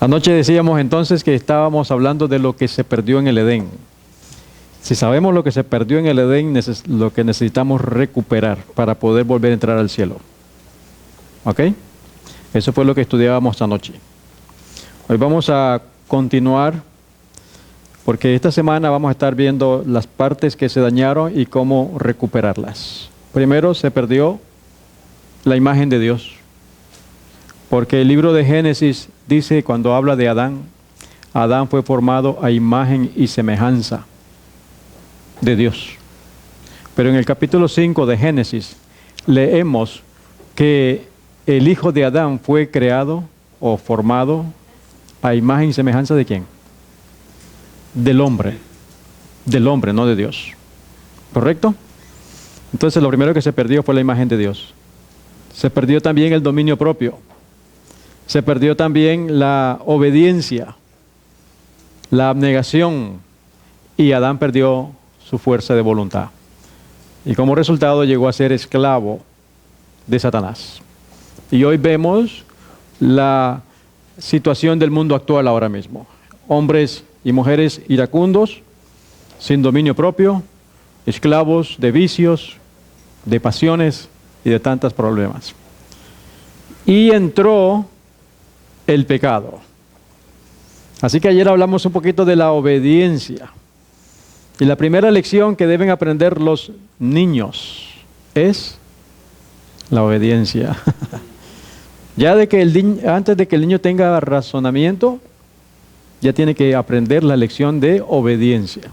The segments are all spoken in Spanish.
Anoche decíamos entonces que estábamos hablando de lo que se perdió en el Edén. Si sabemos lo que se perdió en el Edén, lo que necesitamos recuperar para poder volver a entrar al cielo. ¿Ok? Eso fue lo que estudiábamos anoche. Hoy vamos a continuar, porque esta semana vamos a estar viendo las partes que se dañaron y cómo recuperarlas. Primero se perdió la imagen de Dios, porque el libro de Génesis dice, cuando habla de Adán, Adán fue formado a imagen y semejanza de Dios. Pero en el capítulo 5 de Génesis leemos que el hijo de Adán fue creado o formado a imagen y semejanza ¿de quién? Del hombre, no de Dios. ¿Correcto? Entonces lo primero que se perdió fue la imagen de Dios. Se perdió también el dominio propio. Se perdió también la obediencia, la abnegación, y Adán perdió su fuerza de voluntad. Y como resultado llegó a ser esclavo de Satanás. Y hoy vemos la situación del mundo actual ahora mismo. Hombres y mujeres iracundos, sin dominio propio, esclavos de vicios, de pasiones y de tantos problemas. Y entró el pecado. Así que ayer hablamos un poquito de la obediencia. Y la primera lección que deben aprender los niños es la obediencia. Ya antes de que el niño tenga razonamiento, ya tiene que aprender la lección de obediencia.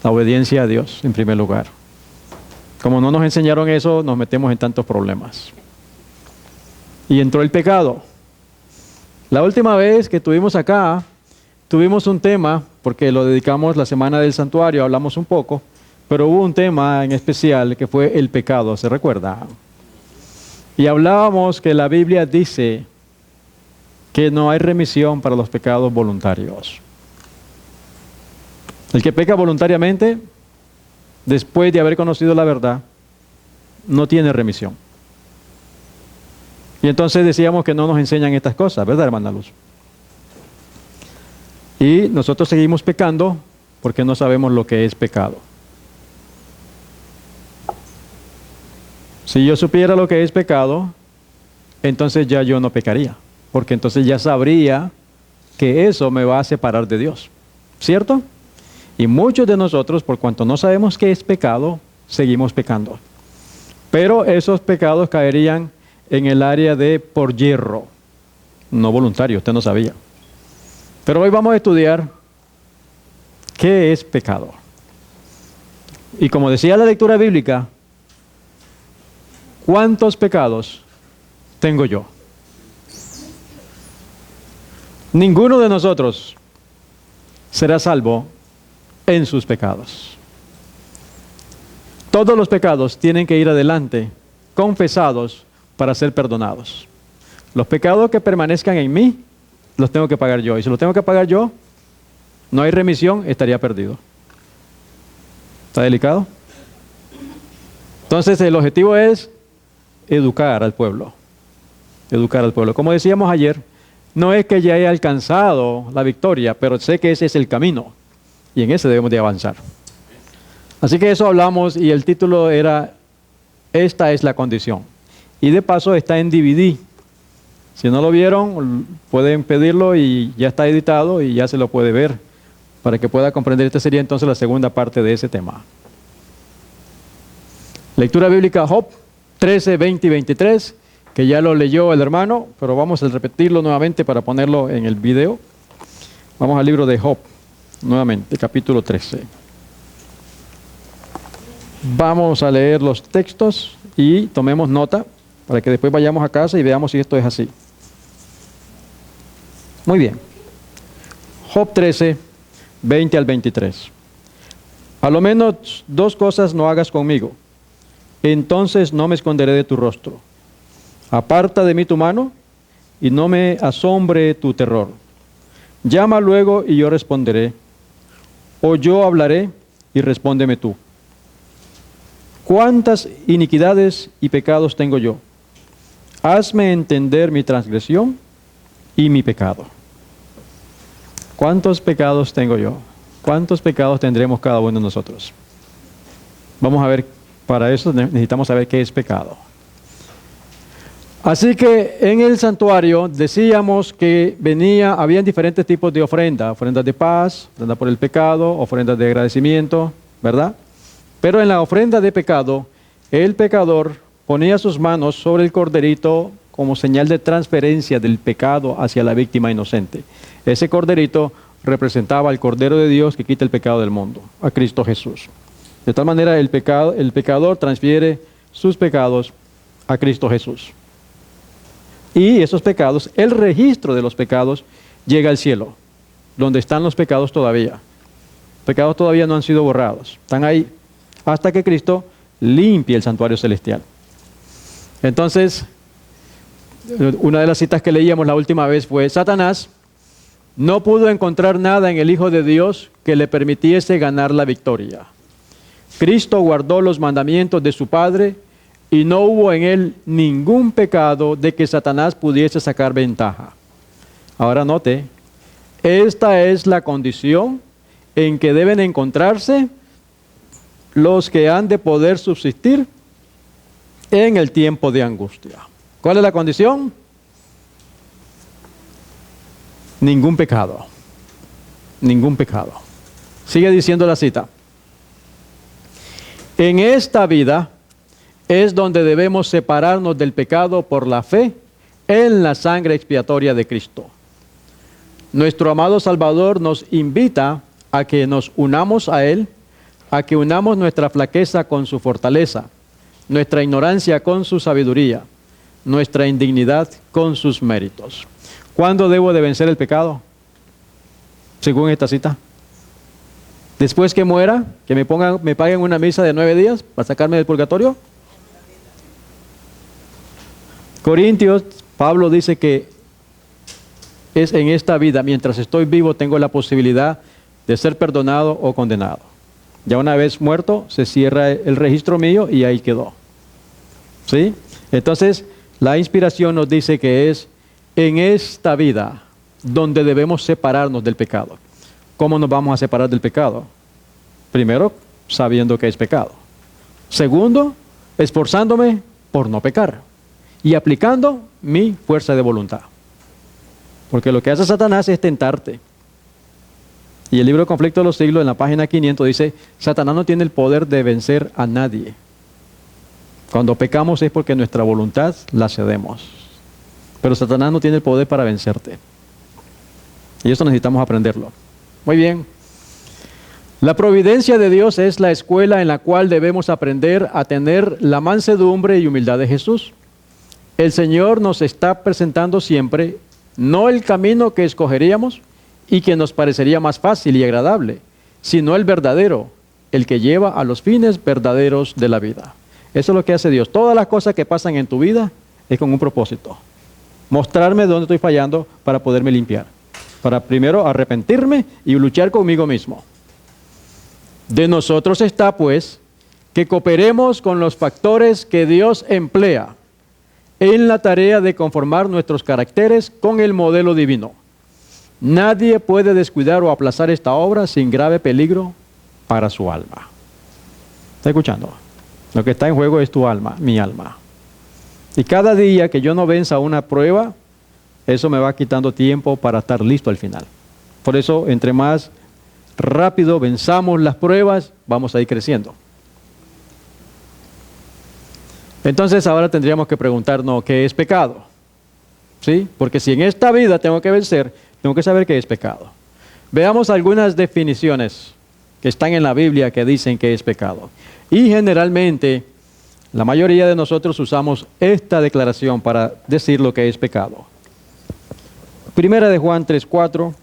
La obediencia a Dios en primer lugar. Como no nos enseñaron eso, nos metemos en tantos problemas. Y entró el pecado. La última vez que estuvimos acá, tuvimos un tema, porque lo dedicamos la semana del santuario, hablamos un poco, pero hubo un tema en especial que fue el pecado, ¿se recuerda? Y hablábamos que la Biblia dice que no hay remisión para los pecados voluntarios. El que peca voluntariamente, después de haber conocido la verdad, no tiene remisión. Y entonces decíamos que no nos enseñan estas cosas, ¿verdad, hermana Luz? Y nosotros seguimos pecando porque no sabemos lo que es pecado. Si yo supiera lo que es pecado, entonces ya yo no pecaría, porque entonces ya sabría que eso me va a separar de Dios, ¿cierto? Y muchos de nosotros, por cuanto no sabemos qué es pecado, seguimos pecando. Pero esos pecados caerían en el área de por yerro, no voluntario, usted no sabía. Pero hoy vamos a estudiar qué es pecado. Y como decía la lectura bíblica, ¿cuántos pecados tengo yo? Ninguno de nosotros será salvo en sus pecados. Todos los pecados tienen que ir adelante, confesados, para ser perdonados. Los pecados que permanezcan en mí, los tengo que pagar yo. Y si los tengo que pagar yo, no hay remisión, estaría perdido. ¿Está delicado? Entonces el objetivo es educar al pueblo. Educar al pueblo. Como decíamos ayer, no es que ya haya alcanzado la victoria, pero sé que ese es el camino. Y en ese debemos de avanzar. Así que eso hablamos y el título era, esta es la condición. Y de paso está en DVD. Si no lo vieron, pueden pedirlo y ya está editado y ya se lo puede ver para que pueda comprender. Esta sería entonces la segunda parte de ese tema. Lectura bíblica Job 13, 20 y 23, que ya lo leyó el hermano, pero vamos a repetirlo nuevamente para ponerlo en el video. Vamos al libro de Job, nuevamente, capítulo 13. Vamos a leer los textos y tomemos nota para que después vayamos a casa y veamos si esto es así. Muy bien. Job 13, 20 al 23. A lo menos dos cosas no hagas conmigo, entonces no me esconderé de tu rostro. Aparta de mí tu mano y no me asombre tu terror. Llama luego y yo responderé, o yo hablaré y respóndeme tú. ¿Cuántas iniquidades y pecados tengo yo? Hazme entender mi transgresión y mi pecado. ¿Cuántos pecados tengo yo? ¿Cuántos pecados tendremos cada uno de nosotros? Vamos a ver, para eso necesitamos saber qué es pecado. Así que en el santuario decíamos que habían diferentes tipos de ofrendas, ofrendas de paz, ofrenda por el pecado, ofrendas de agradecimiento, ¿verdad? Pero en la ofrenda de pecado, el pecador ponía sus manos sobre el corderito como señal de transferencia del pecado hacia la víctima inocente. Ese corderito representaba al Cordero de Dios que quita el pecado del mundo, a Cristo Jesús. De tal manera el pecador transfiere sus pecados a Cristo Jesús. Y esos pecados, el registro de los pecados llega al cielo, donde están los pecados todavía. Los pecados todavía no han sido borrados, están ahí, hasta que Cristo limpie el santuario celestial. Entonces, una de las citas que leíamos la última vez fue: Satanás no pudo encontrar nada en el Hijo de Dios que le permitiese ganar la victoria. Cristo guardó los mandamientos de su Padre y no hubo en él ningún pecado de que Satanás pudiese sacar ventaja. Ahora note, esta es la condición en que deben encontrarse los que han de poder subsistir en el tiempo de angustia. ¿Cuál es la condición? Ningún pecado. Ningún pecado. Sigue diciendo la cita. En esta vida es donde debemos separarnos del pecado por la fe en la sangre expiatoria de Cristo. Nuestro amado Salvador nos invita a que nos unamos a Él, a que unamos nuestra flaqueza con su fortaleza, nuestra ignorancia con su sabiduría, nuestra indignidad con sus méritos. ¿Cuándo debo de vencer el pecado? Según esta cita. Después que muera, que me paguen una misa de 9 días para sacarme del purgatorio. Corintios, Pablo dice que es en esta vida, mientras estoy vivo, tengo la posibilidad de ser perdonado o condenado. Ya una vez muerto, se cierra el registro mío y ahí quedó. ¿Sí? Entonces, la inspiración nos dice que es en esta vida donde debemos separarnos del pecado. ¿Cómo nos vamos a separar del pecado? Primero, sabiendo que es pecado. Segundo, esforzándome por no pecar y aplicando mi fuerza de voluntad. Porque lo que hace Satanás es tentarte. Y el libro Conflicto de los Siglos, en la página 500, dice: Satanás no tiene el poder de vencer a nadie. Cuando pecamos es porque nuestra voluntad la cedemos. Pero Satanás no tiene el poder para vencerte. Y eso necesitamos aprenderlo. Muy bien. La providencia de Dios es la escuela en la cual debemos aprender a tener la mansedumbre y humildad de Jesús. El Señor nos está presentando siempre no el camino que escogeríamos y que nos parecería más fácil y agradable, sino el verdadero, el que lleva a los fines verdaderos de la vida. Eso es lo que hace Dios. Todas las cosas que pasan en tu vida es con un propósito. Mostrarme dónde estoy fallando para poderme limpiar. Para primero arrepentirme y luchar conmigo mismo. De nosotros está, pues, que cooperemos con los factores que Dios emplea en la tarea de conformar nuestros caracteres con el modelo divino. Nadie puede descuidar o aplazar esta obra sin grave peligro para su alma. ¿Está escuchando? Lo que está en juego es tu alma, mi alma. Y cada día que yo no venza una prueba, eso me va quitando tiempo para estar listo al final. Por eso, entre más rápido venzamos las pruebas, vamos a ir creciendo. Entonces ahora tendríamos que preguntarnos qué es pecado. ¿Sí? Porque si en esta vida tengo que vencer, tengo que saber qué es pecado. Veamos algunas definiciones que están en la Biblia que dicen qué es pecado. Y generalmente, la mayoría de nosotros usamos esta declaración para decir lo que es pecado. Primera de Juan 3:4.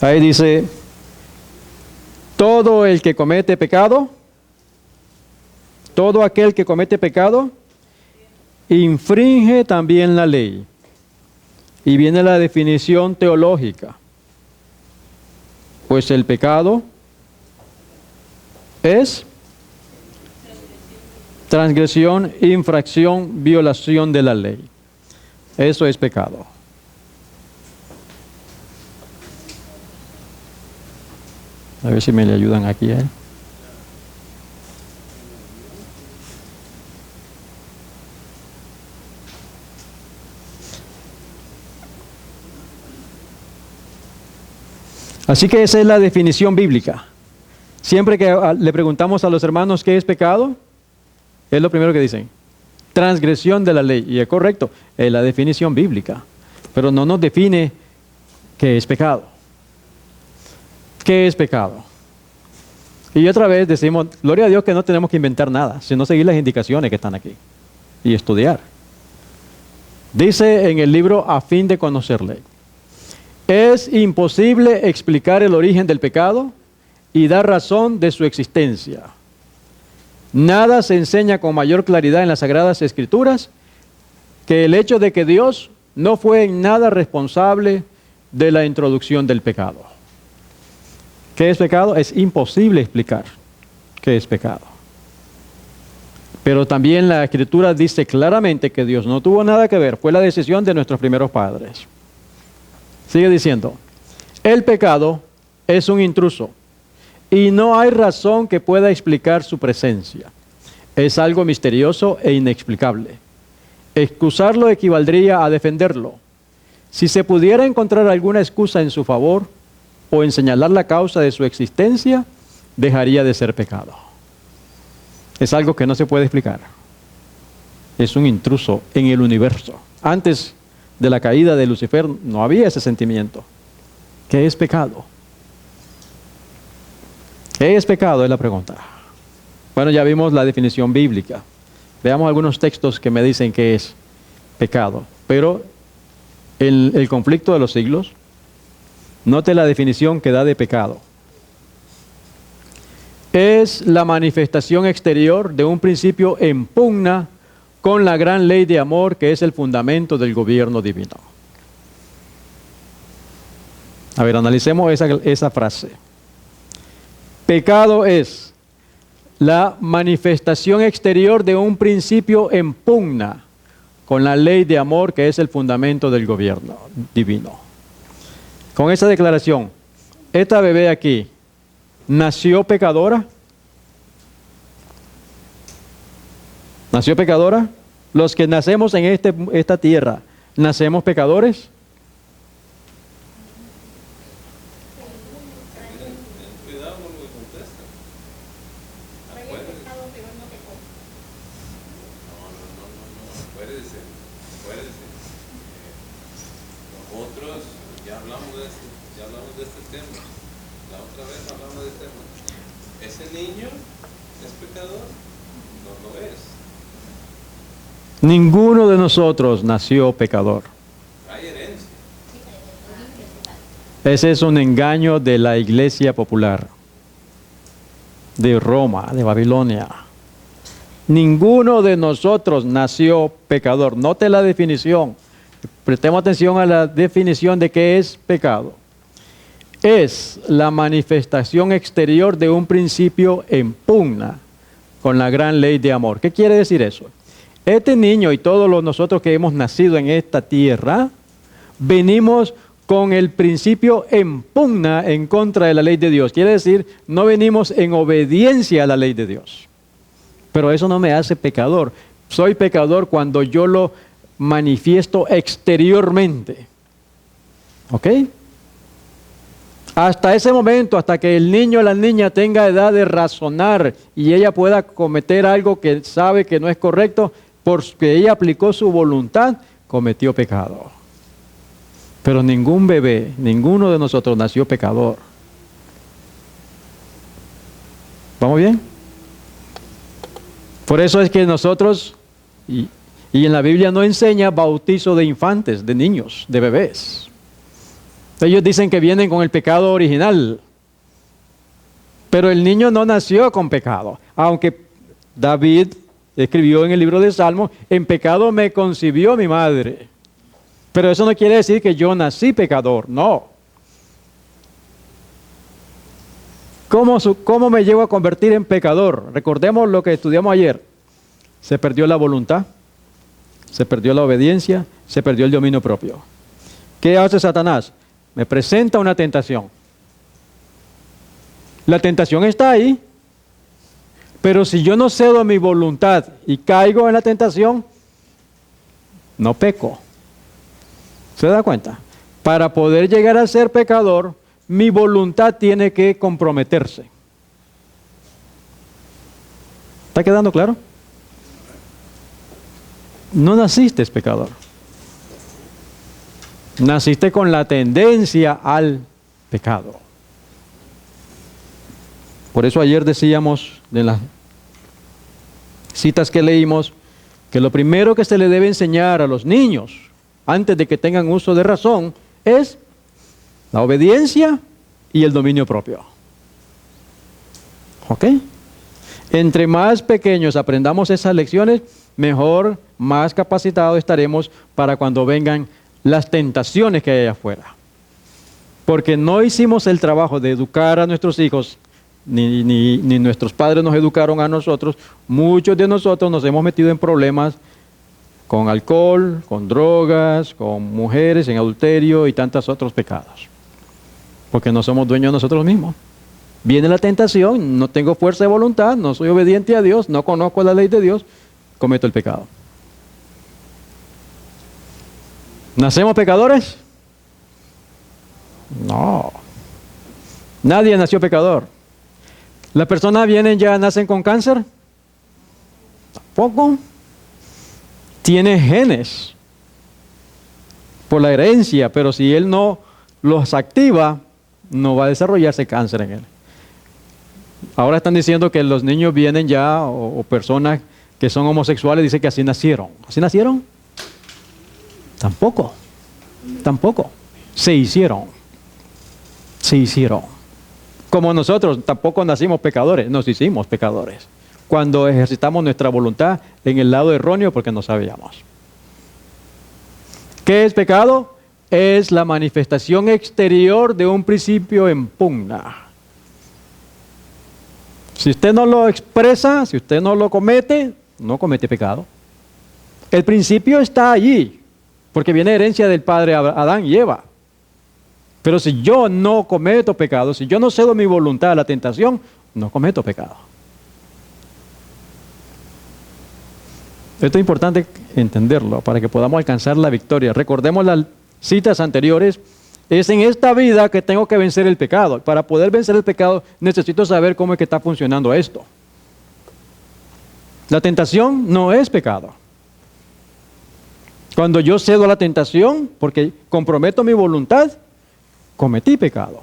Ahí dice: todo el que comete pecado, todo aquel que comete pecado, infringe también la ley. Y viene la definición teológica. Pues el pecado Es transgresión, infracción, violación de la ley. Eso es pecado. A ver si me le ayudan aquí a él. Así que esa es la definición bíblica. Siempre que le preguntamos a los hermanos qué es pecado, es lo primero que dicen. Transgresión de la ley. Y es correcto, es la definición bíblica. Pero no nos define qué es pecado. ¿Qué es pecado? Y otra vez decimos, gloria a Dios que no tenemos que inventar nada, sino seguir las indicaciones que están aquí y estudiar. Dice en el libro A fin de conocerle. Es imposible explicar el origen del pecado y dar razón de su existencia. Nada se enseña con mayor claridad en las Sagradas Escrituras que el hecho de que Dios no fue en nada responsable de la introducción del pecado. ¿Qué es pecado? Es imposible explicar qué es pecado. Pero también la Escritura dice claramente que Dios no tuvo nada que ver, fue la decisión de nuestros primeros padres. Sigue diciendo, el pecado es un intruso y no hay razón que pueda explicar su presencia. Es algo misterioso e inexplicable. Excusarlo equivaldría a defenderlo. Si se pudiera encontrar alguna excusa en su favor o en señalar la causa de su existencia, dejaría de ser pecado. Es algo que no se puede explicar. Es un intruso en el universo. Antes de la caída de Lucifer no había ese sentimiento. ¿Qué es pecado? ¿Qué es pecado? Es la pregunta. Bueno, ya vimos la definición bíblica. Veamos algunos textos que me dicen que es pecado. Pero el conflicto de los siglos, note la definición que da de pecado. Es la manifestación exterior de un principio en pugna con la gran ley de amor que es el fundamento del gobierno divino. A ver, analicemos esa frase. Pecado es la manifestación exterior de un principio en pugna con la ley de amor que es el fundamento del gobierno divino. Con esa declaración, esta bebé aquí, ¿nació pecadora? ¿Nació pecadora? Los que nacemos en esta tierra, ¿nacemos pecadores? Nosotros ya hablamos de este tema. La otra vez hablamos de este tema. ¿Ese niño es pecador? No lo es. Ninguno de nosotros nació pecador. Hay herencia. Ese es un engaño de la iglesia popular, de Roma, de Babilonia. Ninguno de nosotros nació pecador. Note la definición. Prestemos atención a la definición de qué es pecado. Es la manifestación exterior de un principio en pugna con la gran ley de amor. ¿Qué quiere decir eso? Este niño y todos nosotros que hemos nacido en esta tierra, venimos con el principio en pugna en contra de la ley de Dios. Quiere decir, no venimos en obediencia a la ley de Dios. Pero eso no me hace pecador. Soy pecador cuando yo lo manifiesto exteriormente. ¿Ok? Hasta ese momento, hasta que el niño o la niña tenga edad de razonar y ella pueda cometer algo que sabe que no es correcto, porque ella aplicó su voluntad, cometió pecado. Pero ningún bebé, ninguno de nosotros nació pecador. ¿Vamos bien? Por eso es que nosotros, y en la Biblia no enseña bautizo de infantes, de niños, de bebés. Ellos dicen que vienen con el pecado original. Pero el niño no nació con pecado. Aunque David escribió en el libro de Salmos, en pecado me concibió mi madre. Pero eso no quiere decir que yo nací pecador, no. ¿Cómo me llevo a convertir en pecador? Recordemos lo que estudiamos ayer. Se perdió la voluntad, se perdió la obediencia, se perdió el dominio propio. ¿Qué hace Satanás? Me presenta una tentación. La tentación está ahí, pero si yo no cedo mi voluntad y caigo en la tentación, no peco. ¿Se da cuenta? Para poder llegar a ser pecador, mi voluntad tiene que comprometerse. ¿Está quedando claro? No naciste pecador. Naciste con la tendencia al pecado. Por eso ayer decíamos, de las citas que leímos, que lo primero que se le debe enseñar a los niños, antes de que tengan uso de razón, es la obediencia y el dominio propio. ¿Ok? Entre más pequeños aprendamos esas lecciones, mejor, más capacitados estaremos para cuando vengan las tentaciones que hay allá afuera. Porque no hicimos el trabajo de educar a nuestros hijos, ni nuestros padres nos educaron a nosotros. Muchos de nosotros nos hemos metido en problemas con alcohol, con drogas, con mujeres, en adulterio y tantos otros pecados. Porque no somos dueños de nosotros mismos. Viene la tentación, no tengo fuerza de voluntad, no soy obediente a Dios, no conozco la ley de Dios, cometo el pecado. ¿Nacemos pecadores? No. Nadie nació pecador. ¿Las personas nacen con cáncer? Tampoco. Tiene genes por la herencia, pero si él no los activa, no va a desarrollarse cáncer en él. Ahora están diciendo que los niños vienen ya, o personas que son homosexuales, dicen que así nacieron. ¿Así nacieron? Tampoco. Tampoco. Se hicieron. Como nosotros tampoco nacimos pecadores, nos hicimos pecadores. Cuando ejercitamos nuestra voluntad en el lado erróneo porque no sabíamos. ¿Qué es pecado? Es la manifestación exterior de un principio en pugna. Si usted no lo expresa, si usted no lo comete, no comete pecado. El principio está allí, porque viene herencia del padre Adán y Eva. Pero si yo no cometo pecado, si yo no cedo mi voluntad a la tentación, no cometo pecado. Esto es importante entenderlo para que podamos alcanzar la victoria. Recordemos las citas anteriores. Es en esta vida que tengo que vencer el pecado. Para poder vencer el pecado necesito saber cómo es que está funcionando esto. La tentación no es pecado. Cuando yo cedo a la tentación, porque comprometo mi voluntad, cometí pecado.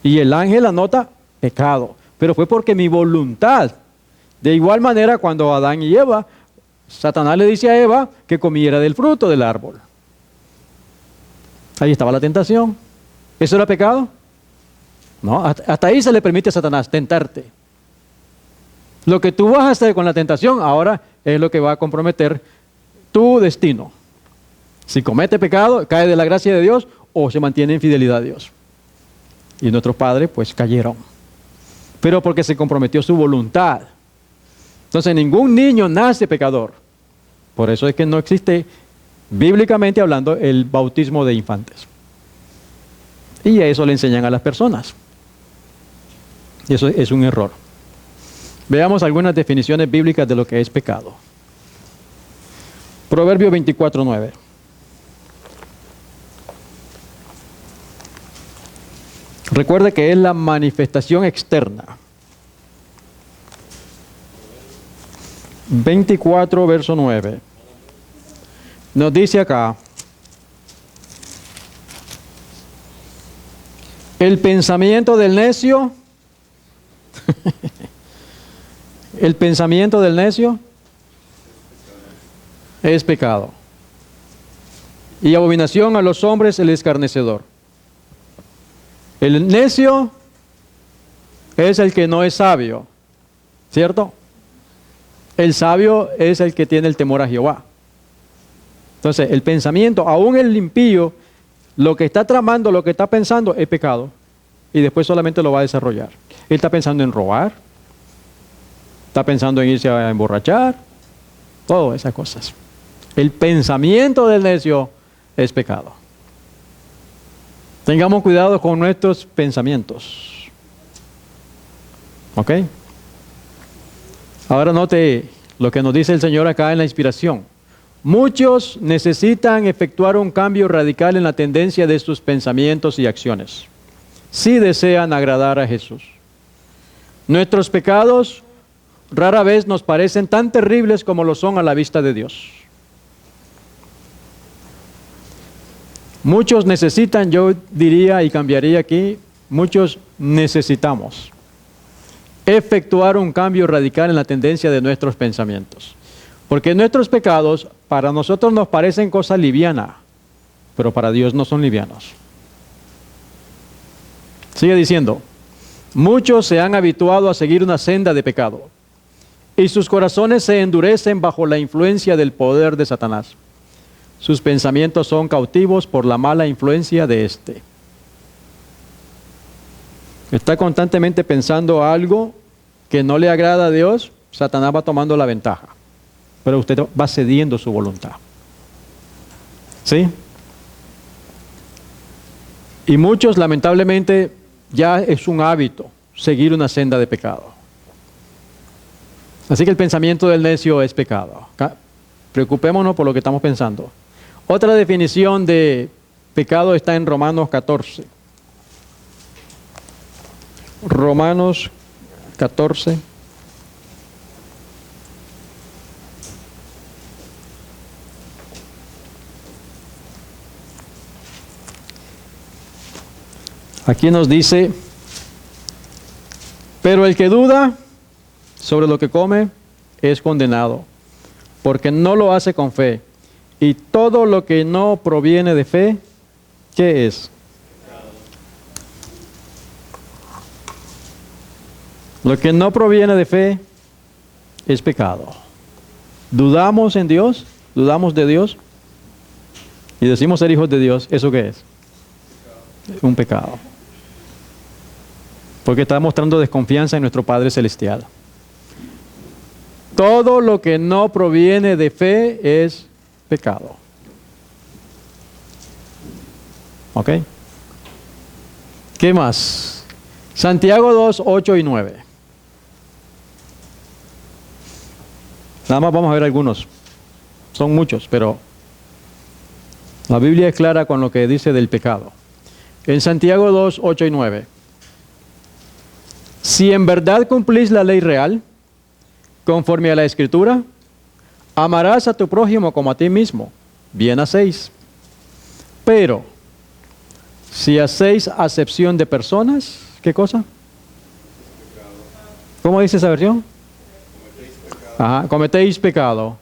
Y el ángel anota pecado. Pero fue porque mi voluntad. De igual manera, cuando Adán y Eva, Satanás le dice a Eva que comiera del fruto del árbol. Ahí estaba la tentación. ¿Eso era pecado? No, hasta ahí se le permite a Satanás tentarte. Lo que tú vas a hacer con la tentación ahora es lo que va a comprometer tu destino. Si comete pecado, cae de la gracia de Dios o se mantiene en fidelidad a Dios. Y nuestros padres pues cayeron. Pero porque se comprometió su voluntad. Entonces ningún niño nace pecador. Por eso es que no existe, bíblicamente hablando, el bautismo de infantes. Y eso le enseñan a las personas. Y eso es un error. Veamos algunas definiciones bíblicas de lo que es pecado. Proverbio 24:9. Recuerde que es la manifestación externa. 24, verso 9. Nos dice acá: el pensamiento del necio, el pensamiento del necio es pecado. Y abominación a los hombres el escarnecedor. El necio es el que no es sabio, ¿cierto? El sabio es el que tiene el temor a Jehová. Entonces, el pensamiento, aún el impío, lo que está tramando, lo que está pensando, es pecado. Y después solamente lo va a desarrollar. Él está pensando en robar, está pensando en irse a emborrachar, todas esas cosas. El pensamiento del necio es pecado. Tengamos cuidado con nuestros pensamientos. ¿Ok? Ahora note lo que nos dice el Señor acá en la inspiración. Muchos necesitan efectuar un cambio radical en la tendencia de sus pensamientos y acciones, si desean agradar a Jesús. Nuestros pecados rara vez nos parecen tan terribles como lo son a la vista de Dios. Muchos necesitan, yo diría y cambiaría aquí, muchos necesitamos efectuar un cambio radical en la tendencia de nuestros pensamientos. Porque nuestros pecados para nosotros nos parecen cosa liviana, pero para Dios no son livianos. Sigue diciendo, muchos se han habituado a seguir una senda de pecado y sus corazones se endurecen bajo la influencia del poder de Satanás. Sus pensamientos son cautivos por la mala influencia de éste. Está constantemente pensando algo que no le agrada a Dios, Satanás va tomando la ventaja. Pero usted va cediendo su voluntad. ¿Sí? Y muchos, lamentablemente, ya es un hábito seguir una senda de pecado. Así que el pensamiento del necio es pecado. Preocupémonos por lo que estamos pensando. Otra definición de pecado está en Romanos 14. Romanos 14. Aquí nos dice, pero el que duda sobre lo que come es condenado, porque no lo hace con fe. Y todo lo que no proviene de fe, ¿qué es? Lo que no proviene de fe es pecado. ¿Dudamos en Dios? ¿Dudamos de Dios? Y decimos ser hijos de Dios, ¿eso qué es? Un pecado. Porque está mostrando desconfianza en nuestro Padre Celestial. Todo lo que no proviene de fe es pecado. ¿Ok? ¿Qué más? Santiago 2, 8 y 9. Nada más vamos a ver algunos. Son muchos, pero la Biblia es clara con lo que dice del pecado. En Santiago 2, 8 y 9. Si en verdad cumplís la ley real, conforme a la Escritura, amarás a tu prójimo como a ti mismo. Bien hacéis. Pero, si hacéis acepción de personas, ¿qué cosa? ¿Cómo dice esa versión? Ajá, cometéis pecado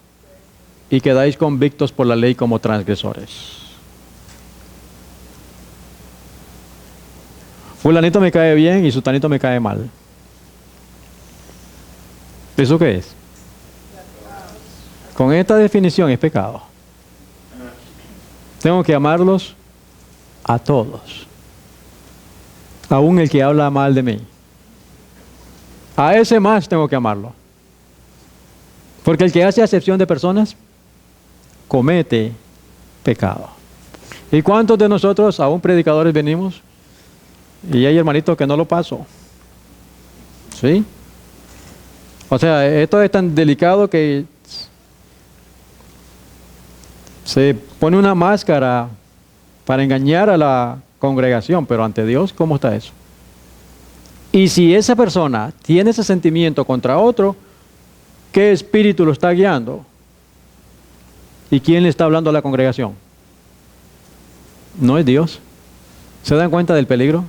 y quedáis convictos por la ley como transgresores. Fulanito me cae bien y sutanito me cae mal. ¿Eso qué es? Con esta definición es pecado. Tengo que amarlos a todos. Aún el que habla mal de mí. A ese más tengo que amarlo. Porque el que hace acepción de personas comete pecado. ¿Y cuántos de nosotros, aún predicadores, venimos? Y hay hermanitos que no lo paso. ¿Sí? O sea, esto es tan delicado que se pone una máscara para engañar a la congregación, pero ante Dios, ¿cómo está eso? Y si esa persona tiene ese sentimiento contra otro, ¿qué espíritu lo está guiando? ¿Y quién le está hablando a la congregación? No es Dios. ¿Se dan cuenta del peligro?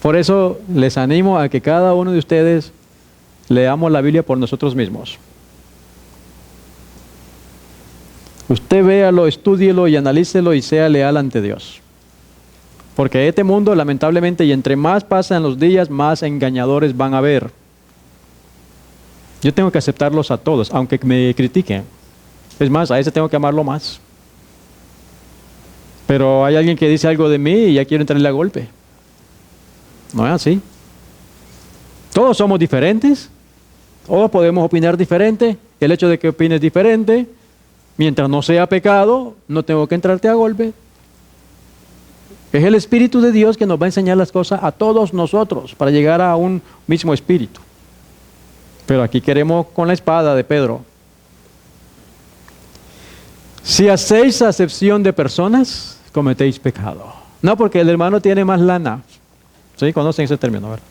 Por eso les animo a que cada uno de ustedes leamos la Biblia por nosotros mismos. Usted véalo, estúdielo y analícelo y sea leal ante Dios. Porque este mundo, lamentablemente, y entre más pasan los días, más engañadores van a haber. Yo tengo que aceptarlos a todos, aunque me critiquen. Es más, a ese tengo que amarlo más. Pero hay alguien que dice algo de mí y ya quiero entrarle a golpe. No es así. Todos somos diferentes, todos podemos opinar diferente. El hecho de que opines diferente, mientras no sea pecado, no tengo que entrarte a golpe. Es el Espíritu de Dios que nos va a enseñar las cosas a todos nosotros para llegar a un mismo espíritu. Pero aquí queremos con la espada de Pedro. Si hacéis acepción de personas, cometéis pecado. No, porque el hermano tiene más lana. ¿Sí? ¿Conocen ese término? ¿Verdad?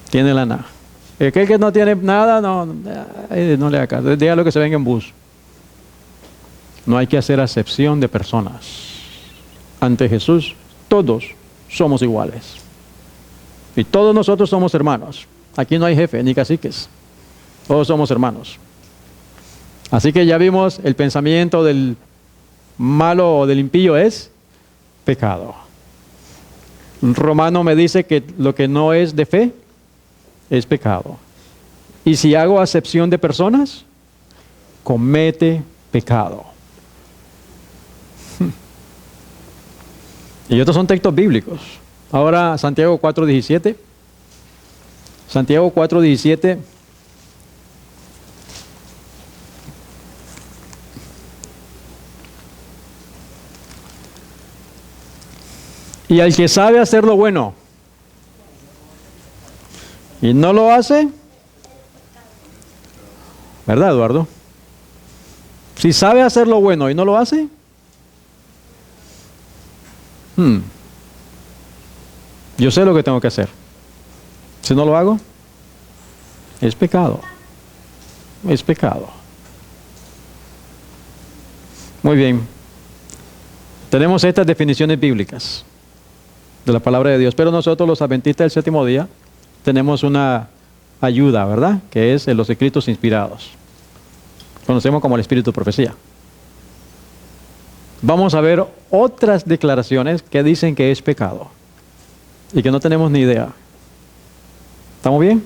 Tiene lana. Aquel que no tiene nada, no le haga caso. Dígalo que se venga en bus. No hay que hacer acepción de personas. Ante Jesús, todos somos iguales. Y todos nosotros somos hermanos. Aquí no hay jefe ni caciques. Todos somos hermanos. Así que ya vimos, el pensamiento del malo o del impío es pecado. Romano me dice que lo que no es de fe es pecado. Y si hago acepción de personas, comete pecado. Y estos son textos bíblicos. Ahora Santiago 4:17. Santiago 4:17. Y al que sabe hacer lo bueno y no lo hace, ¿verdad, Eduardo? Si sabe hacer lo bueno y no lo hace, yo sé lo que tengo que hacer. Si no lo hago, es pecado. Es pecado. Muy bien. Tenemos estas definiciones bíblicas de la palabra de Dios, pero nosotros los adventistas del séptimo día tenemos una ayuda, ¿verdad? Que es en los escritos inspirados. Conocemos como el espíritu de profecía. Vamos a ver otras declaraciones que dicen que es pecado y que no tenemos ni idea. ¿Estamos bien?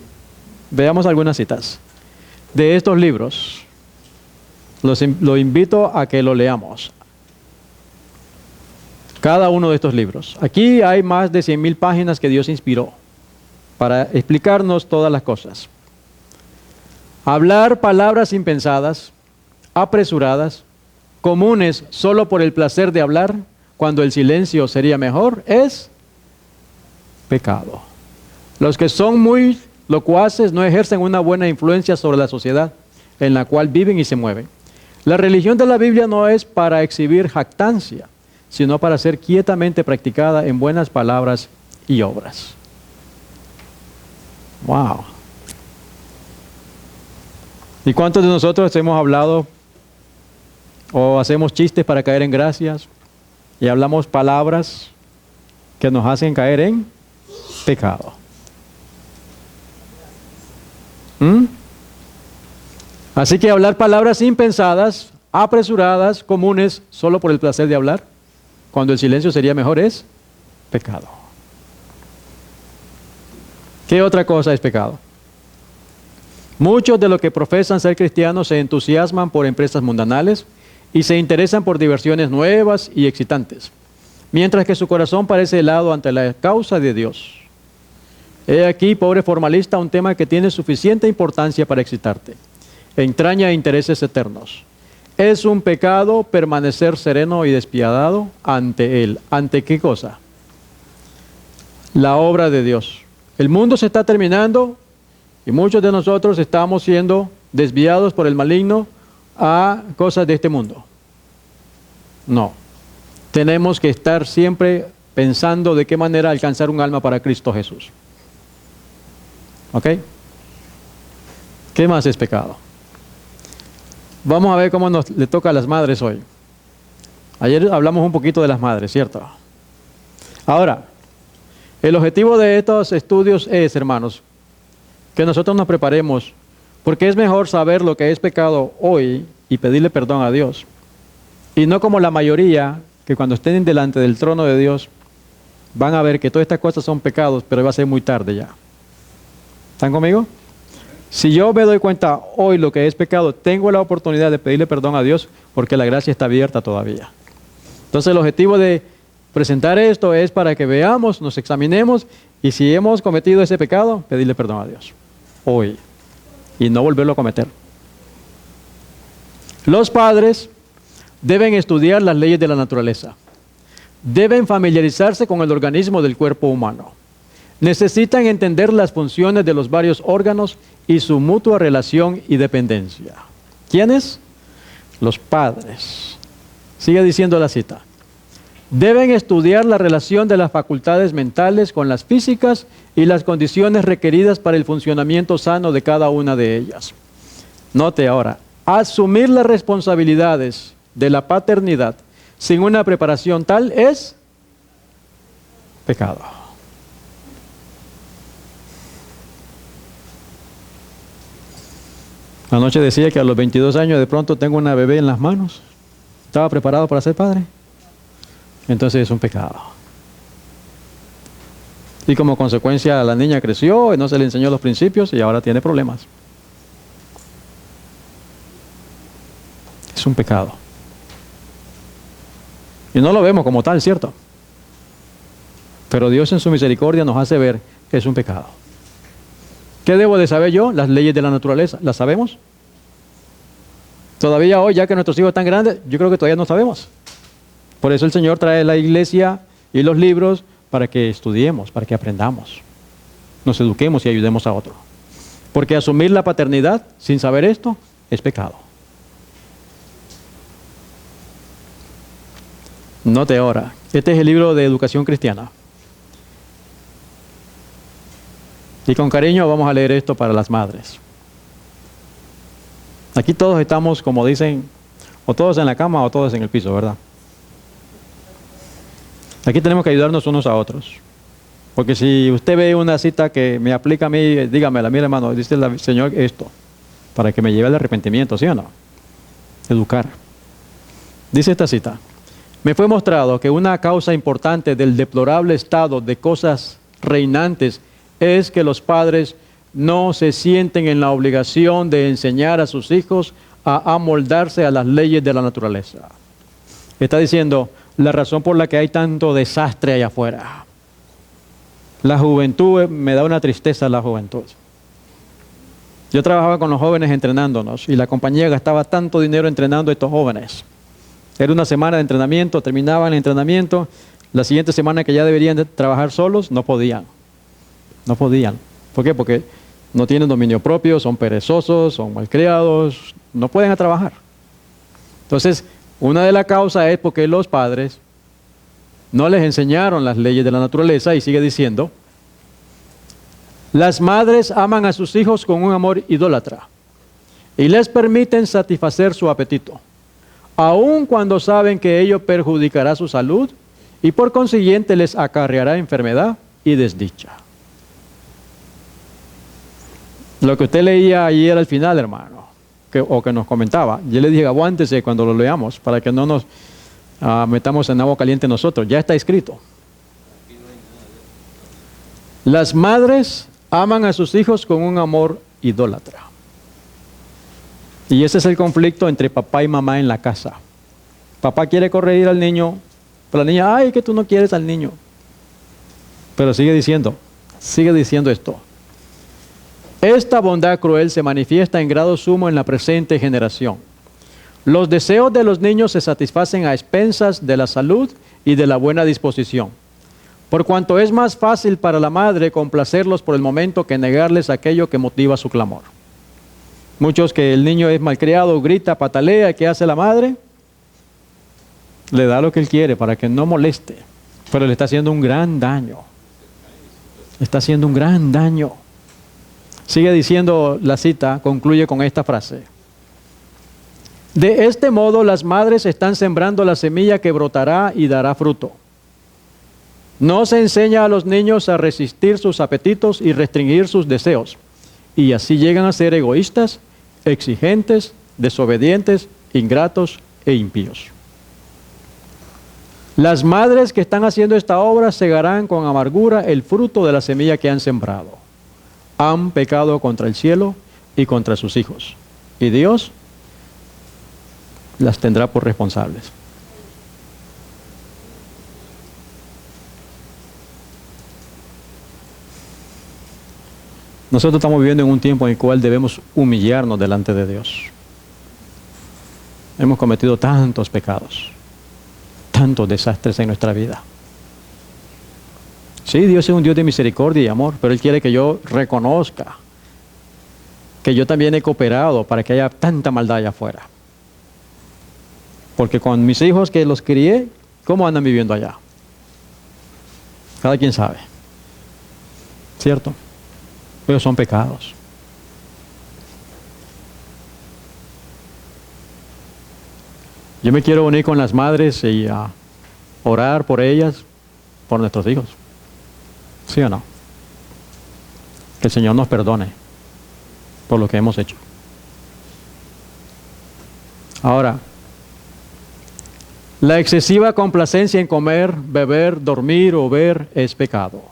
Veamos algunas citas de estos libros. Lo invito a que lo leamos. Cada uno de estos libros. Aquí hay más de 100,000 páginas que Dios inspiró para explicarnos todas las cosas. Hablar palabras impensadas, apresuradas, comunes solo por el placer de hablar, cuando el silencio sería mejor, es pecado. Los que son muy locuaces no ejercen una buena influencia sobre la sociedad en la cual viven y se mueven. La religión de la Biblia no es para exhibir jactancia, sino para ser quietamente practicada en buenas palabras y obras. Wow. ¿Y cuántos de nosotros hemos hablado o hacemos chistes para caer en gracias y hablamos palabras que nos hacen caer en pecado? Así que hablar palabras impensadas, apresuradas, comunes, solo por el placer de hablar, cuando el silencio sería mejor, es pecado. ¿Qué otra cosa es pecado? Muchos de los que profesan ser cristianos se entusiasman por empresas mundanales y se interesan por diversiones nuevas y excitantes, mientras que su corazón parece helado ante la causa de Dios. He aquí, pobre formalista, un tema que tiene suficiente importancia para excitarte. Entraña intereses eternos. Es un pecado permanecer sereno y despiadado ante Él. ¿Ante qué cosa? La obra de Dios. El mundo se está terminando y muchos de nosotros estamos siendo desviados por el maligno a cosas de este mundo. No. Tenemos que estar siempre pensando de qué manera alcanzar un alma para Cristo Jesús. ¿Ok? ¿Qué más es pecado? Vamos a ver cómo le toca a las madres hoy. Ayer hablamos un poquito de las madres, ¿cierto? Ahora, el objetivo de estos estudios es, hermanos, que nosotros nos preparemos, porque es mejor saber lo que es pecado hoy y pedirle perdón a Dios. Y no como la mayoría, que cuando estén delante del trono de Dios, van a ver que todas estas cosas son pecados, pero va a ser muy tarde ya. ¿Están conmigo? Si yo me doy cuenta hoy lo que es pecado, tengo la oportunidad de pedirle perdón a Dios porque la gracia está abierta todavía. Entonces el objetivo de presentar esto es para que veamos, nos examinemos Y si hemos cometido ese pecado, pedirle perdón a Dios hoy y no volverlo a cometer. Los padres deben estudiar las leyes de la naturaleza. Deben familiarizarse con el organismo del cuerpo humano. Necesitan entender las funciones de los varios órganos y su mutua relación y dependencia. ¿Quiénes? Los padres. Sigue diciendo la cita. Deben estudiar la relación de las facultades mentales con las físicas y las condiciones requeridas para el funcionamiento sano de cada una de ellas. Note ahora, asumir las responsabilidades de la paternidad sin una preparación tal es pecado. Anoche decía que a los 22 años de pronto tengo una bebé en las manos. ¿Estaba preparado para ser padre? Entonces es un pecado. Y como consecuencia la niña creció y no se le enseñó los principios y ahora tiene problemas. Es un pecado. Y no lo vemos como tal, ¿cierto? Pero Dios en su misericordia nos hace ver que es un pecado. ¿Qué debo de saber yo? Las leyes de la naturaleza. ¿Las sabemos? Todavía hoy, ya que nuestros hijos están grandes, yo creo que todavía no sabemos. Por eso el Señor trae la iglesia y los libros para que estudiemos, para que aprendamos, nos eduquemos y ayudemos a otros. Porque asumir la paternidad sin saber esto es pecado. Note ahora, este es el libro de educación cristiana. Y con cariño vamos a leer esto para las madres. Aquí todos estamos, como dicen, o todos en la cama o todos en el piso, ¿verdad? Aquí tenemos que ayudarnos unos a otros. Porque si usted ve una cita que me aplica a mí, dígamela, mire hermano, dice el Señor esto, para que me lleve al arrepentimiento, ¿sí o no? Educar. Dice esta cita: me fue mostrado que una causa importante del deplorable estado de cosas reinantes es que los padres no se sienten en la obligación de enseñar a sus hijos a amoldarse a las leyes de la naturaleza. Está diciendo la razón por la que hay tanto desastre allá afuera. La juventud, me da una tristeza la juventud. Yo trabajaba con los jóvenes entrenándonos y la compañía gastaba tanto dinero entrenando a estos jóvenes. Era una semana de entrenamiento, terminaban el entrenamiento, la siguiente semana que ya deberían de trabajar solos, no podían. No podían. ¿Por qué? Porque no tienen dominio propio, son perezosos, son malcriados, no pueden trabajar. Entonces, una de las causas es porque los padres no les enseñaron las leyes de la naturaleza y sigue diciendo, las madres aman a sus hijos con un amor idólatra y les permiten satisfacer su apetito, aun cuando saben que ello perjudicará su salud y por consiguiente les acarreará enfermedad y desdicha. Lo que usted leía ayer al final, hermano, o que nos comentaba, yo le dije, aguántese cuando lo leamos, para que no nos metamos en agua caliente nosotros, ya está escrito. Las madres aman a sus hijos con un amor idólatra. Y ese es el conflicto entre papá y mamá en la casa. Papá quiere corregir al niño, pero la niña, ay, que tú no quieres al niño. Pero sigue diciendo esto. Esta bondad cruel se manifiesta en grado sumo en la presente generación. Los deseos de los niños se satisfacen a expensas de la salud y de la buena disposición, por cuanto es más fácil para la madre complacerlos por el momento que negarles aquello que motiva su clamor. Muchos que el niño es malcriado, grita, patalea, ¿qué hace la madre? Le da lo que él quiere para que no moleste, pero le está haciendo un gran daño. Está haciendo un gran daño. Sigue diciendo la cita, concluye con esta frase. De este modo las madres están sembrando la semilla que brotará y dará fruto. No se enseña a los niños a resistir sus apetitos y restringir sus deseos, y así llegan a ser egoístas, exigentes, desobedientes, ingratos e impíos. Las madres que están haciendo esta obra segarán con amargura el fruto de la semilla que han sembrado. Han pecado contra el cielo y contra sus hijos, y Dios las tendrá por responsables. Nosotros estamos viviendo en un tiempo en el cual debemos humillarnos delante de Dios. Hemos cometido tantos pecados, tantos desastres en nuestra vida. Sí, Dios es un Dios de misericordia y amor, pero Él quiere que yo reconozca que yo también he cooperado para que haya tanta maldad allá afuera. Porque con mis hijos que los crié, ¿cómo andan viviendo allá? Cada quien sabe. ¿Cierto? Pero son pecados. Yo me quiero unir con las madres y a orar por ellas, por nuestros hijos. ¿Sí o no? Que el Señor nos perdone por lo que hemos hecho. Ahora, la excesiva complacencia en comer, beber, dormir o ver es pecado.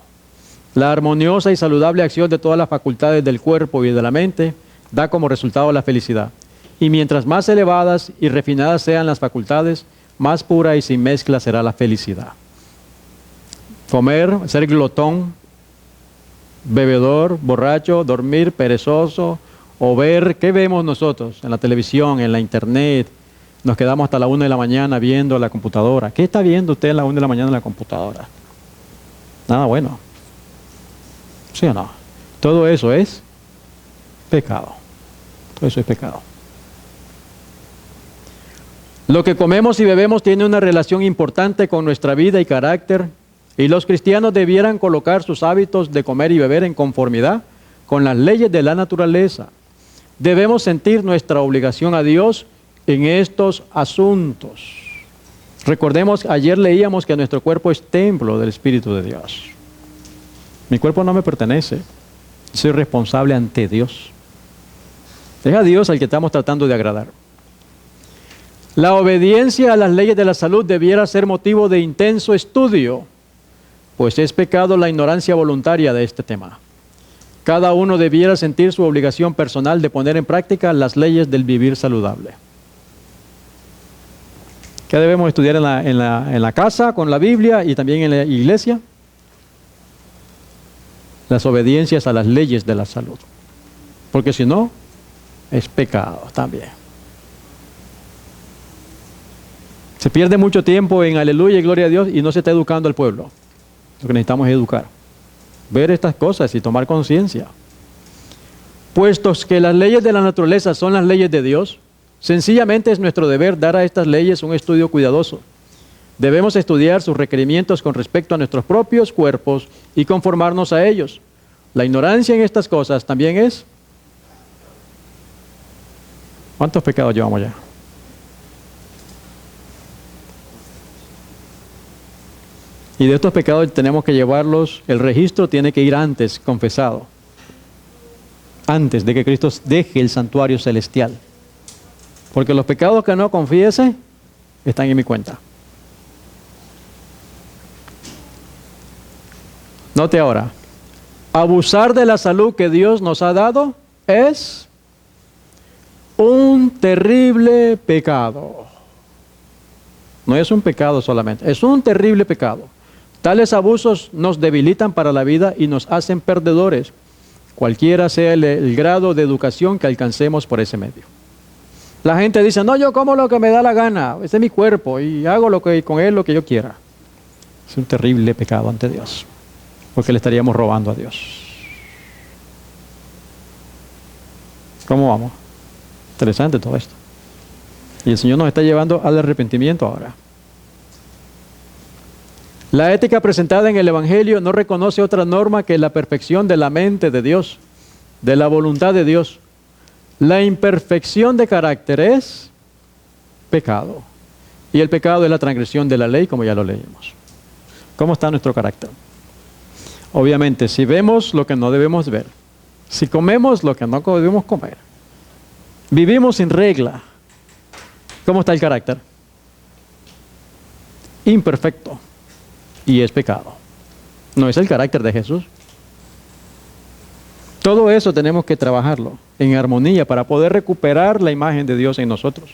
La armoniosa y saludable acción de todas las facultades del cuerpo y de la mente da como resultado la felicidad. Y mientras más elevadas y refinadas sean las facultades, más pura y sin mezcla será la felicidad. Comer, ser glotón, bebedor, borracho, dormir, perezoso, o ver, ¿qué vemos nosotros en la televisión, en la internet? Nos quedamos hasta la 1 de la mañana viendo la computadora. ¿Qué está viendo usted a la 1 de la mañana en la computadora? Nada bueno. ¿Sí o no? Todo eso es pecado. Todo eso es pecado. Lo que comemos y bebemos tiene una relación importante con nuestra vida y carácter, y los cristianos debieran colocar sus hábitos de comer y beber en conformidad con las leyes de la naturaleza. Debemos sentir nuestra obligación a Dios en estos asuntos. Recordemos, ayer leíamos que nuestro cuerpo es templo del Espíritu de Dios. Mi cuerpo no me pertenece. Soy responsable ante Dios. Es a Dios al que estamos tratando de agradar. La obediencia a las leyes de la salud debiera ser motivo de intenso estudio, pues es pecado la ignorancia voluntaria de este tema. Cada uno debiera sentir su obligación personal de poner en práctica las leyes del vivir saludable. ¿Qué debemos estudiar en la casa, con la Biblia y también en la iglesia? Las obediencias a las leyes de la salud. Porque si no, es pecado también. Se pierde mucho tiempo en aleluya y gloria a Dios y no se está educando al pueblo. Lo que necesitamos es educar. Ver estas cosas y tomar conciencia. Puestos que las leyes de la naturaleza son las leyes de Dios, sencillamente es nuestro deber dar a estas leyes un estudio cuidadoso. Debemos estudiar sus requerimientos con respecto a nuestros propios cuerpos y conformarnos a ellos. La ignorancia en estas cosas también es... ¿Cuántos pecados llevamos ya? Y de estos pecados tenemos que llevarlos, el registro tiene que ir antes, confesado. Antes de que Cristo deje el santuario celestial. Porque los pecados que no confiese están en mi cuenta. Note ahora, abusar de la salud que Dios nos ha dado es un terrible pecado. No es un pecado solamente, es un terrible pecado. Tales abusos nos debilitan para la vida y nos hacen perdedores, cualquiera sea el grado de educación que alcancemos por ese medio. La gente dice, no, yo como lo que me da la gana, ese es mi cuerpo y hago con él lo que yo quiera. Es un terrible pecado ante Dios, porque le estaríamos robando a Dios. ¿Cómo vamos? Interesante todo esto. Y el Señor nos está llevando al arrepentimiento ahora. La ética presentada en el Evangelio no reconoce otra norma que la perfección de la mente de Dios, de la voluntad de Dios. La imperfección de carácter es pecado. Y el pecado es la transgresión de la ley, como ya lo leímos. ¿Cómo está nuestro carácter? Obviamente, si vemos lo que no debemos ver, si comemos lo que no debemos comer, vivimos sin regla, ¿cómo está el carácter? Imperfecto. Y es pecado. No es el carácter de Jesús. Todo eso tenemos que trabajarlo en armonía para poder recuperar la imagen de Dios en nosotros.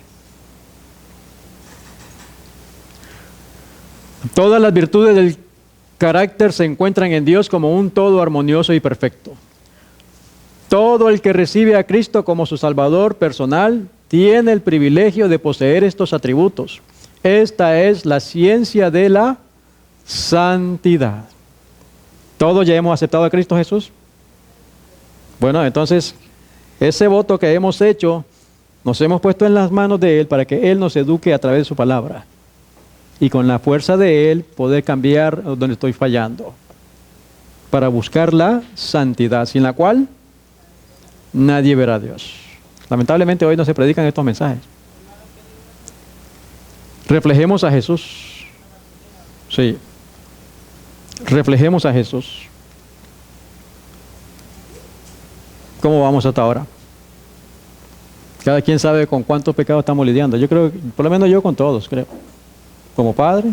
Todas las virtudes del carácter se encuentran en Dios como un todo armonioso y perfecto. Todo el que recibe a Cristo como su Salvador personal tiene el privilegio de poseer estos atributos. Esta es la ciencia de la santidad. ¿Todos ya hemos aceptado a Cristo Jesús? Bueno, entonces, ese voto que hemos hecho, nos hemos puesto en las manos de Él para que Él nos eduque a través de su palabra. Y con la fuerza de Él poder cambiar donde estoy fallando. Para buscar la santidad, sin la cual nadie verá a Dios. Lamentablemente hoy no se predican estos mensajes. Reflejemos a Jesús. Sí. Reflejemos a Jesús. ¿Cómo vamos hasta ahora? Cada quien sabe con cuántos pecados estamos lidiando. Yo creo, por lo menos yo con todos, creo. Como padre.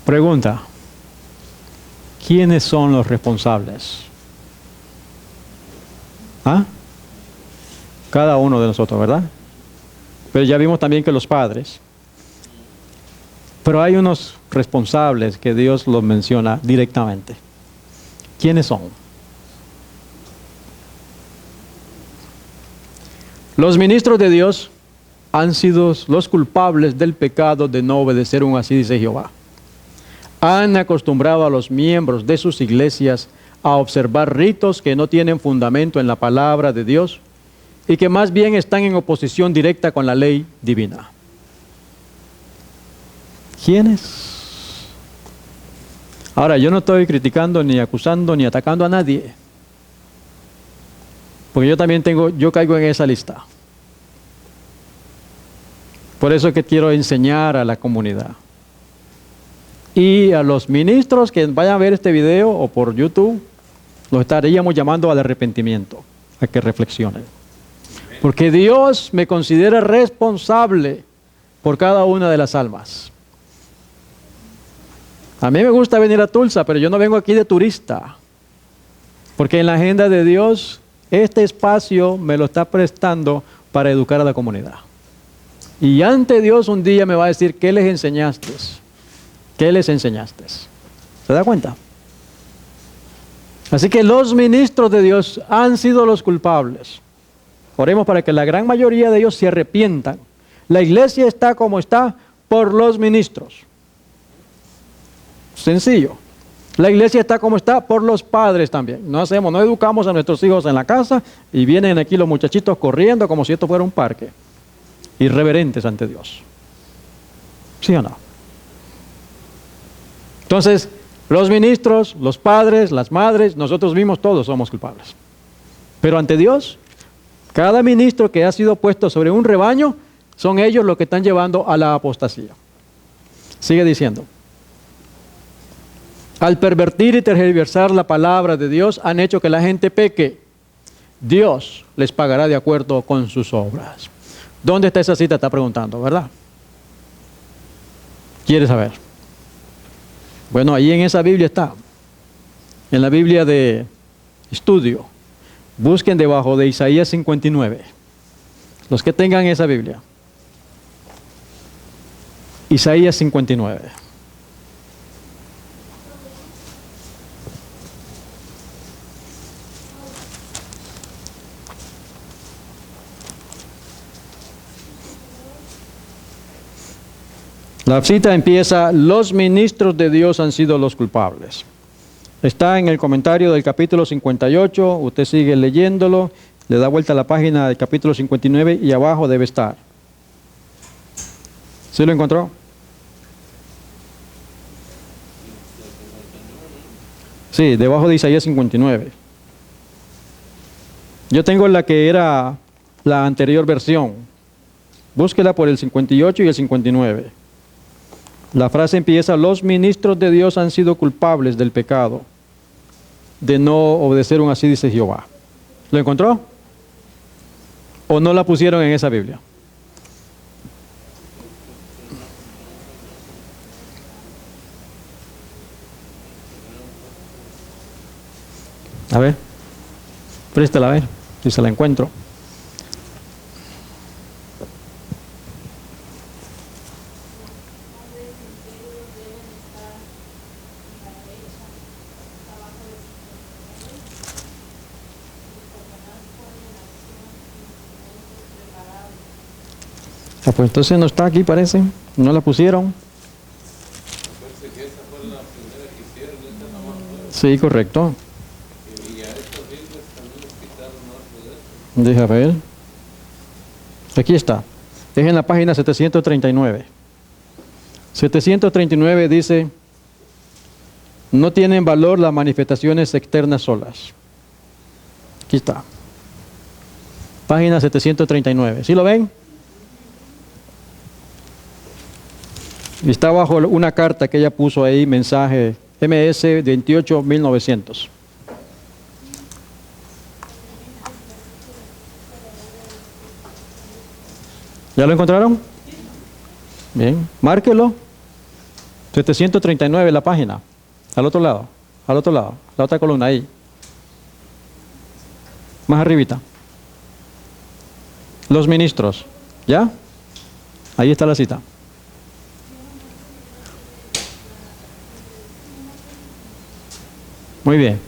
Pregunta. ¿Quiénes son los responsables? ¿Ah? Cada uno de nosotros, ¿verdad? Pero ya vimos también que los padres. Pero hay unos responsables que Dios los menciona directamente. ¿Quiénes son? Los ministros de Dios han sido los culpables del pecado de no obedecer un así dice Jehová. Han acostumbrado a los miembros de sus iglesias a observar ritos que no tienen fundamento en la palabra de Dios y que más bien están en oposición directa con la ley divina. ¿Quiénes? Ahora, yo no estoy criticando, ni acusando, ni atacando a nadie. Porque yo también yo caigo en esa lista. Por eso es que quiero enseñar a la comunidad. Y a los ministros que vayan a ver este video o por YouTube, los estaríamos llamando al arrepentimiento, a que reflexionen. Porque Dios me considera responsable por cada una de las almas. A mí me gusta venir a Tulsa, pero yo no vengo aquí de turista. Porque en la agenda de Dios, este espacio me lo está prestando para educar a la comunidad. Y ante Dios un día me va a decir, ¿qué les enseñaste? ¿Qué les enseñaste? ¿Se da cuenta? Así que los ministros de Dios han sido los culpables. Oremos para que la gran mayoría de ellos se arrepientan. La iglesia está como está por los ministros. Sencillo. La iglesia está como está por los padres también. No educamos a nuestros hijos en la casa y vienen aquí los muchachitos corriendo como si esto fuera un parque. Irreverentes ante Dios. ¿Sí o no? Entonces, los ministros, los padres, las madres, nosotros mismos todos somos culpables. Pero ante Dios, cada ministro que ha sido puesto sobre un rebaño, son ellos los que están llevando a la apostasía. Sigue diciendo. Al pervertir y tergiversar la palabra de Dios, han hecho que la gente peque. Dios les pagará de acuerdo con sus obras. ¿Dónde está esa cita? Está preguntando, ¿verdad? ¿Quiere saber? Bueno, ahí en esa Biblia está. En la Biblia de estudio. Busquen debajo de Isaías 59. Los que tengan esa Biblia. Isaías 59. La cita empieza, los ministros de Dios han sido los culpables. Está en el comentario del capítulo 58, usted sigue leyéndolo, le da vuelta a la página del capítulo 59 y abajo debe estar. ¿Sí lo encontró? Sí, debajo de Isaías 59. Yo tengo la que era la anterior versión. Búsquela por el 58 y el 59. La frase empieza, los ministros de Dios han sido culpables del pecado de no obedecer un así dice Jehová. ¿Lo encontró? ¿O no la pusieron en esa Biblia? A ver, préstala a ver, si se la encuentro. Ah, pues entonces no está aquí, parece. No la pusieron. Parece que esa fue la primera que hicieron, esta es la más nueva. Sí, correcto. Y a estas Biblias también les quitaron algo de eso. Deja ver. Aquí está. Es en la página 739. 739 dice, no tienen valor las manifestaciones externas solas. Aquí está. Página 739. ¿Sí lo ven? Y está bajo una carta que ella puso ahí, mensaje MS 28.900. ¿Ya lo encontraron? Bien, márquelo. 739 la página. Al otro lado, la otra columna ahí. Más arribita. Los ministros. ¿Ya? Ahí está la cita. Muy bien.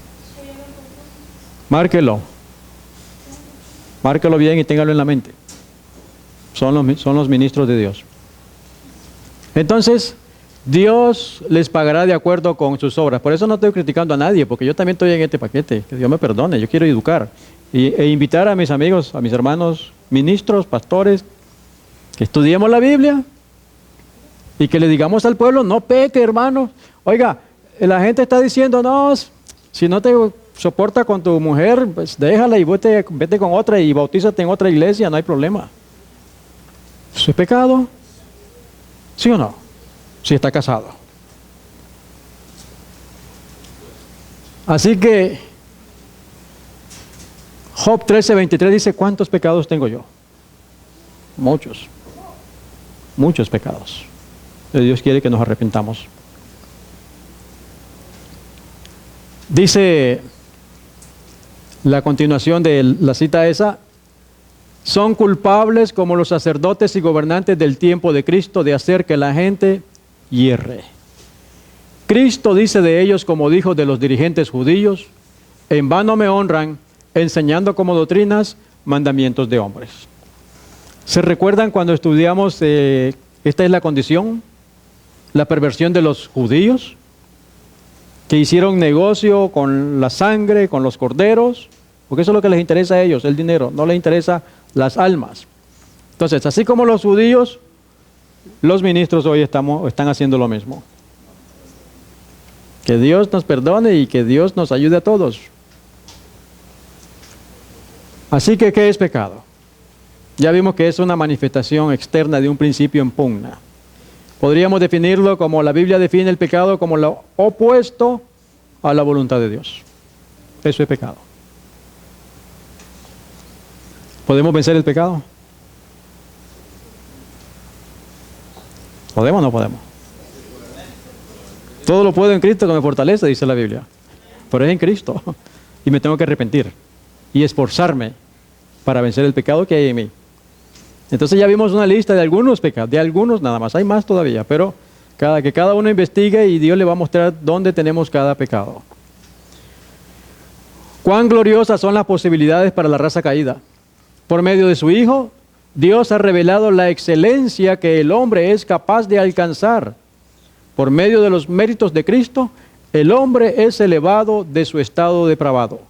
Márquelo. Márquelo bien y téngalo en la mente. Son los ministros de Dios. Entonces, Dios les pagará de acuerdo con sus obras. Por eso no estoy criticando a nadie, porque yo también estoy en este paquete. Que Dios me perdone, yo quiero educar. E invitar a mis amigos, a mis hermanos, ministros, pastores, que estudiemos la Biblia y que le digamos al pueblo, no peque, hermano. Oiga, la gente está diciendo, no, si no te soporta con tu mujer, pues déjala y vete con otra y bautízate en otra iglesia, no hay problema. ¿Eso es pecado? ¿Sí o no? Si está casado. Así que Job 13:23 dice, ¿cuántos pecados tengo yo? Muchos. Muchos pecados. Dios quiere que nos arrepentamos. Dice la continuación de la cita esa, son culpables como los sacerdotes y gobernantes del tiempo de Cristo de hacer que la gente hierre. Cristo dice de ellos como dijo de los dirigentes judíos, en vano me honran, enseñando como doctrinas mandamientos de hombres. ¿Se recuerdan cuando estudiamos esta es la condición, la perversión de los judíos, que hicieron negocio con la sangre, con los corderos? Porque eso es lo que les interesa a ellos, el dinero, no les interesa las almas. Entonces, así como los judíos, los ministros hoy están haciendo lo mismo. Que Dios nos perdone y que Dios nos ayude a todos. Así que, ¿qué es pecado? Ya vimos que es una manifestación externa de un principio en pugna. Podríamos definirlo como la Biblia define el pecado como lo opuesto a la voluntad de Dios. Eso es pecado. ¿Podemos vencer el pecado? ¿Podemos o no podemos? Todo lo puedo en Cristo que me fortalece, dice la Biblia. Pero es en Cristo. Y me tengo que arrepentir y esforzarme para vencer el pecado que hay en mí. Entonces ya vimos una lista de algunos pecados, de algunos nada más, hay más todavía, pero que cada uno investigue y Dios le va a mostrar dónde tenemos cada pecado. Cuán gloriosas son las posibilidades para la raza caída. Por medio de su Hijo, Dios ha revelado la excelencia que el hombre es capaz de alcanzar. Por medio de los méritos de Cristo, el hombre es elevado de su estado depravado.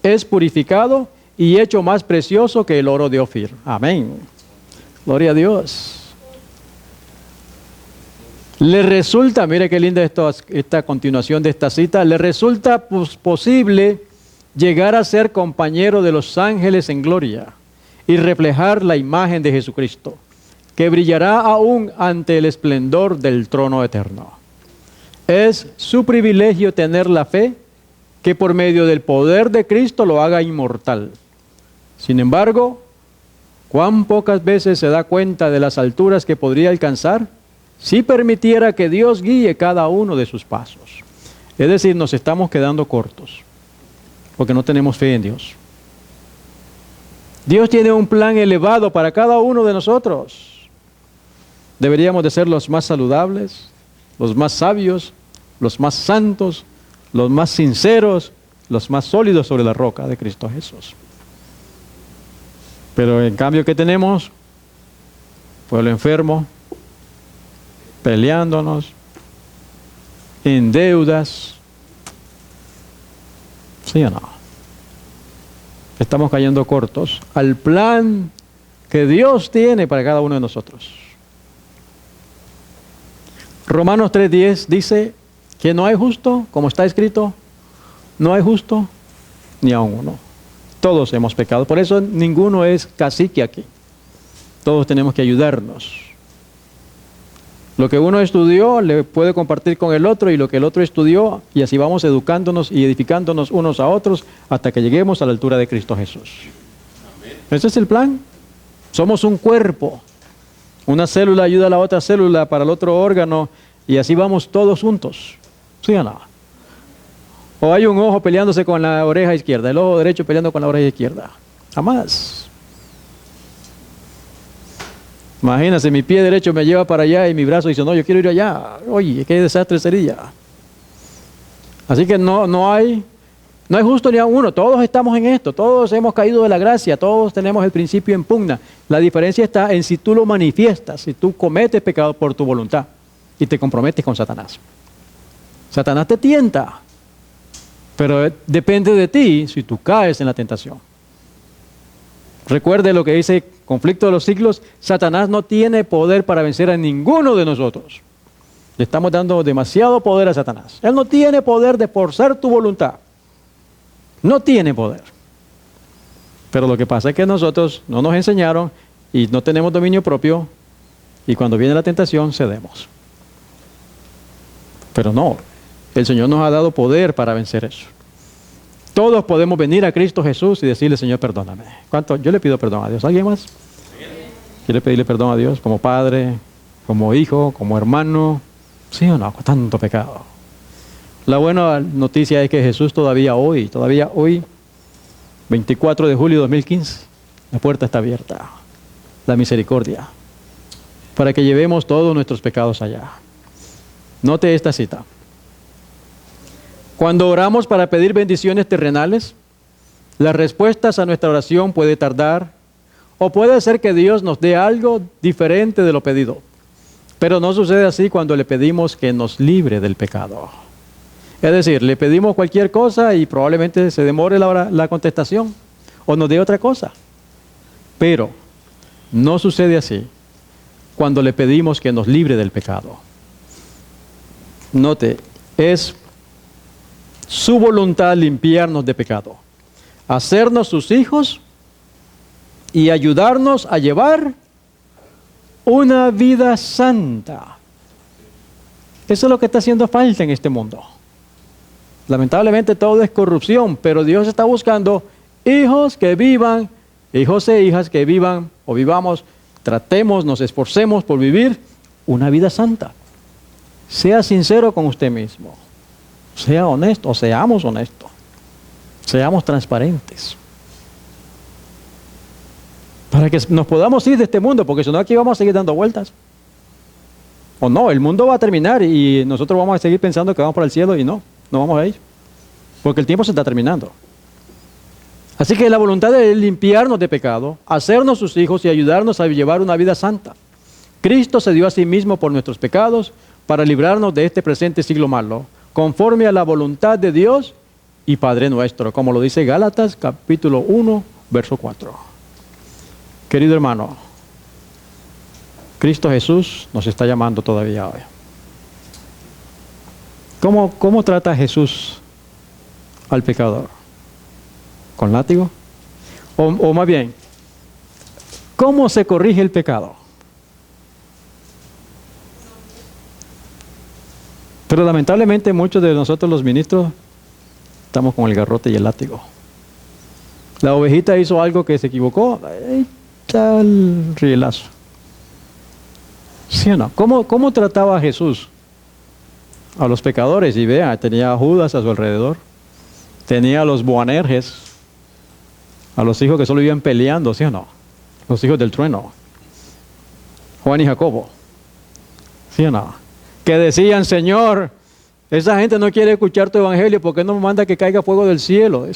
Es purificado y hecho más precioso que el oro de Ofir. Amén. Gloria a Dios. Le resulta, mire qué linda esta continuación de esta cita, le resulta posible llegar a ser compañero de los ángeles en gloria y reflejar la imagen de Jesucristo, que brillará aún ante el esplendor del trono eterno. Es su privilegio tener la fe que por medio del poder de Cristo lo haga inmortal. Sin embargo, ¿cuán pocas veces se da cuenta de las alturas que podría alcanzar si permitiera que Dios guíe cada uno de sus pasos? Es decir, nos estamos quedando cortos porque no tenemos fe en Dios. Dios tiene un plan elevado para cada uno de nosotros. Deberíamos de ser los más saludables, los más sabios, los más santos, los más sinceros, los más sólidos sobre la roca de Cristo Jesús. Pero en cambio, ¿qué tenemos? pueblo enfermo, peleándonos, en deudas. ¿Sí o no? Estamos cayendo cortos al plan que Dios tiene para cada uno de nosotros. Romanos 3:10 dice que no hay justo, como está escrito, no hay justo ni aun uno. Todos hemos pecado, por eso ninguno es cacique aquí. Todos tenemos que ayudarnos. Lo que uno estudió le puede compartir con el otro y lo que el otro estudió, y así vamos educándonos y edificándonos unos a otros hasta que lleguemos a la altura de Cristo Jesús. Amén. Ese es el plan. Somos un cuerpo. Una célula ayuda a la otra célula para el otro órgano y así vamos todos juntos. ¿Sí o no? O hay un ojo peleándose con la oreja izquierda, el ojo derecho peleando con la oreja izquierda. Jamás. Imagínense, mi pie derecho me lleva para allá y mi brazo dice, no, yo quiero ir allá. Oye, qué desastre sería. Así que no hay justo ni a uno. Todos estamos en esto. Todos hemos caído de la gracia. Todos tenemos el principio en pugna. La diferencia está en si tú lo manifiestas, si tú cometes pecado por tu voluntad y te comprometes con Satanás. Satanás te tienta, pero depende de ti si tú caes en la tentación. Recuerde lo que dice Conflicto de los Siglos: Satanás no tiene poder para vencer a ninguno de nosotros. Le estamos dando demasiado poder a Satanás. Él no tiene poder de forzar tu voluntad. No tiene poder. Pero lo que pasa es que nosotros no nos enseñaron y no tenemos dominio propio, y cuando viene la tentación cedemos. Pero no, el Señor nos ha dado poder para vencer eso. Todos podemos venir a Cristo Jesús y decirle, Señor, perdóname. ¿Cuánto? Yo le pido perdón a Dios. ¿Alguien más? ¿Quiere pedirle perdón a Dios como padre, como hijo, como hermano? ¿Sí o no? Con tanto pecado. La buena noticia es que Jesús todavía hoy, 24 de julio de 2015, la puerta está abierta. La misericordia. Para que llevemos todos nuestros pecados allá. Note esta cita. Cuando oramos para pedir bendiciones terrenales, las respuestas a nuestra oración puede tardar, o puede ser que Dios nos dé algo diferente de lo pedido. Pero no sucede así cuando le pedimos que nos libre del pecado. Es decir, le pedimos cualquier cosa y probablemente se demore la contestación, o nos dé otra cosa. Pero no sucede así cuando le pedimos que nos libre del pecado. Note, es su voluntad limpiarnos de pecado, hacernos sus hijos y ayudarnos a llevar una vida santa. Eso es lo que está haciendo falta en este mundo. Lamentablemente todo es corrupción, pero Dios está buscando hijos que vivan, hijos e hijas que vivan o vivamos, tratemos, nos esforcemos por vivir una vida santa. Sea sincero con usted mismo. Sea honesto, o seamos honestos. Seamos transparentes. Para que nos podamos ir de este mundo, porque si no aquí vamos a seguir dando vueltas. O no, el mundo va a terminar y nosotros vamos a seguir pensando que vamos para el cielo y no vamos a ir. Porque el tiempo se está terminando. Así que la voluntad de limpiarnos de pecado, hacernos sus hijos y ayudarnos a llevar una vida santa. Cristo se dio a sí mismo por nuestros pecados para librarnos de este presente siglo malo, conforme a la voluntad de Dios y Padre nuestro, como lo dice Gálatas capítulo 1, verso 4. Querido hermano, Cristo Jesús nos está llamando todavía hoy. ¿Cómo trata Jesús al pecador? ¿Con látigo? O más bien, ¿cómo se corrige el pecado? Pero lamentablemente muchos de nosotros los ministros estamos con el garrote y el látigo. La ovejita hizo algo que se equivocó, echa el rielazo. ¿Sí o no? ¿Cómo trataba Jesús a los pecadores? Y vea, tenía a Judas a su alrededor, tenía a los Boanerges, a los hijos que solo iban peleando, ¿sí o no? Los hijos del trueno, Juan y Jacobo, ¿sí o no? Que decían, Señor, esa gente no quiere escuchar tu evangelio, ¿por qué no me manda que caiga fuego del cielo?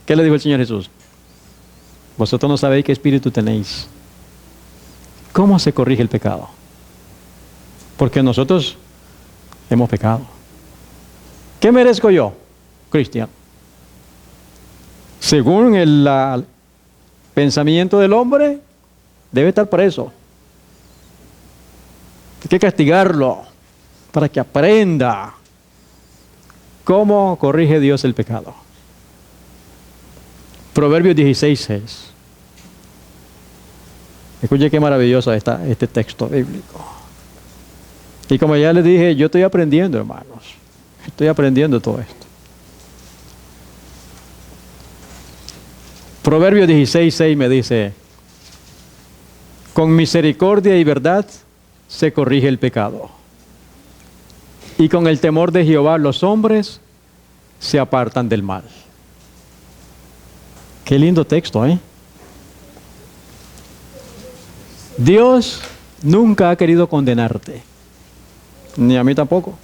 ¿Qué le dijo el Señor Jesús? Vosotros no sabéis qué espíritu tenéis. ¿Cómo se corrige el pecado? Porque nosotros hemos pecado. ¿Qué merezco yo, cristiano? Según el pensamiento del hombre, debe estar preso. Hay que castigarlo para que aprenda cómo corrige Dios el pecado. Proverbios 16:6. Escuche qué maravilloso está este texto bíblico. Y como ya les dije, yo estoy aprendiendo, hermanos. Estoy aprendiendo todo esto. Proverbios 16:6 me dice: con misericordia y verdad se corrige el pecado, y con el temor de Jehová los hombres se apartan del mal. Qué lindo texto, ¿eh? Dios nunca ha querido condenarte, ni a mí tampoco.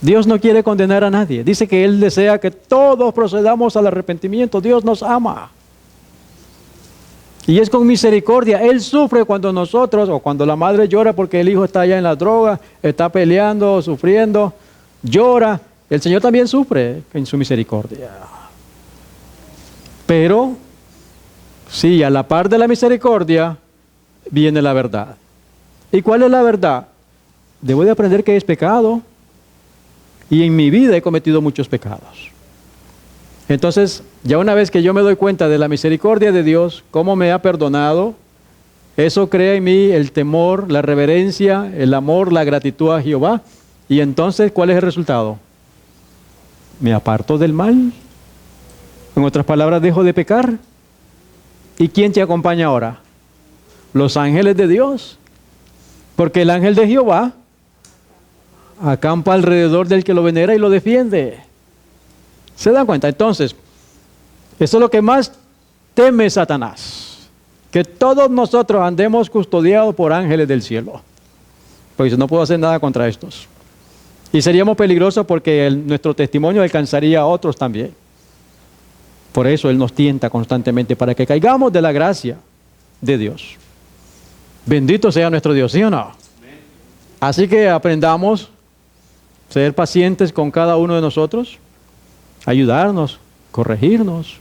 Dios no quiere condenar a nadie. Dice que Él desea que todos procedamos al arrepentimiento. Dios nos ama. Y es con misericordia. Él sufre cuando nosotros, o cuando la madre llora porque el hijo está allá en la droga, está peleando, sufriendo, llora. El Señor también sufre en su misericordia. Pero, sí, a la par de la misericordia, viene la verdad. ¿Y cuál es la verdad? Debo de aprender que es pecado. Y en mi vida he cometido muchos pecados. Entonces, ya una vez que yo me doy cuenta de la misericordia de Dios, cómo me ha perdonado, eso crea en mí el temor, la reverencia, el amor, la gratitud a Jehová. Y entonces, ¿cuál es el resultado? Me aparto del mal. En otras palabras, dejo de pecar. ¿Y quién te acompaña ahora? Los ángeles de Dios. Porque el ángel de Jehová acampa alrededor del que lo venera y lo defiende. ¿Se dan cuenta? Entonces, eso es lo que más teme Satanás. Que todos nosotros andemos custodiados por ángeles del cielo. Pues no puedo hacer nada contra estos. Y seríamos peligrosos porque nuestro testimonio alcanzaría a otros también. Por eso Él nos tienta constantemente para que caigamos de la gracia de Dios. Bendito sea nuestro Dios, ¿sí o no? Así que aprendamos a ser pacientes con cada uno de nosotros, ayudarnos, corregirnos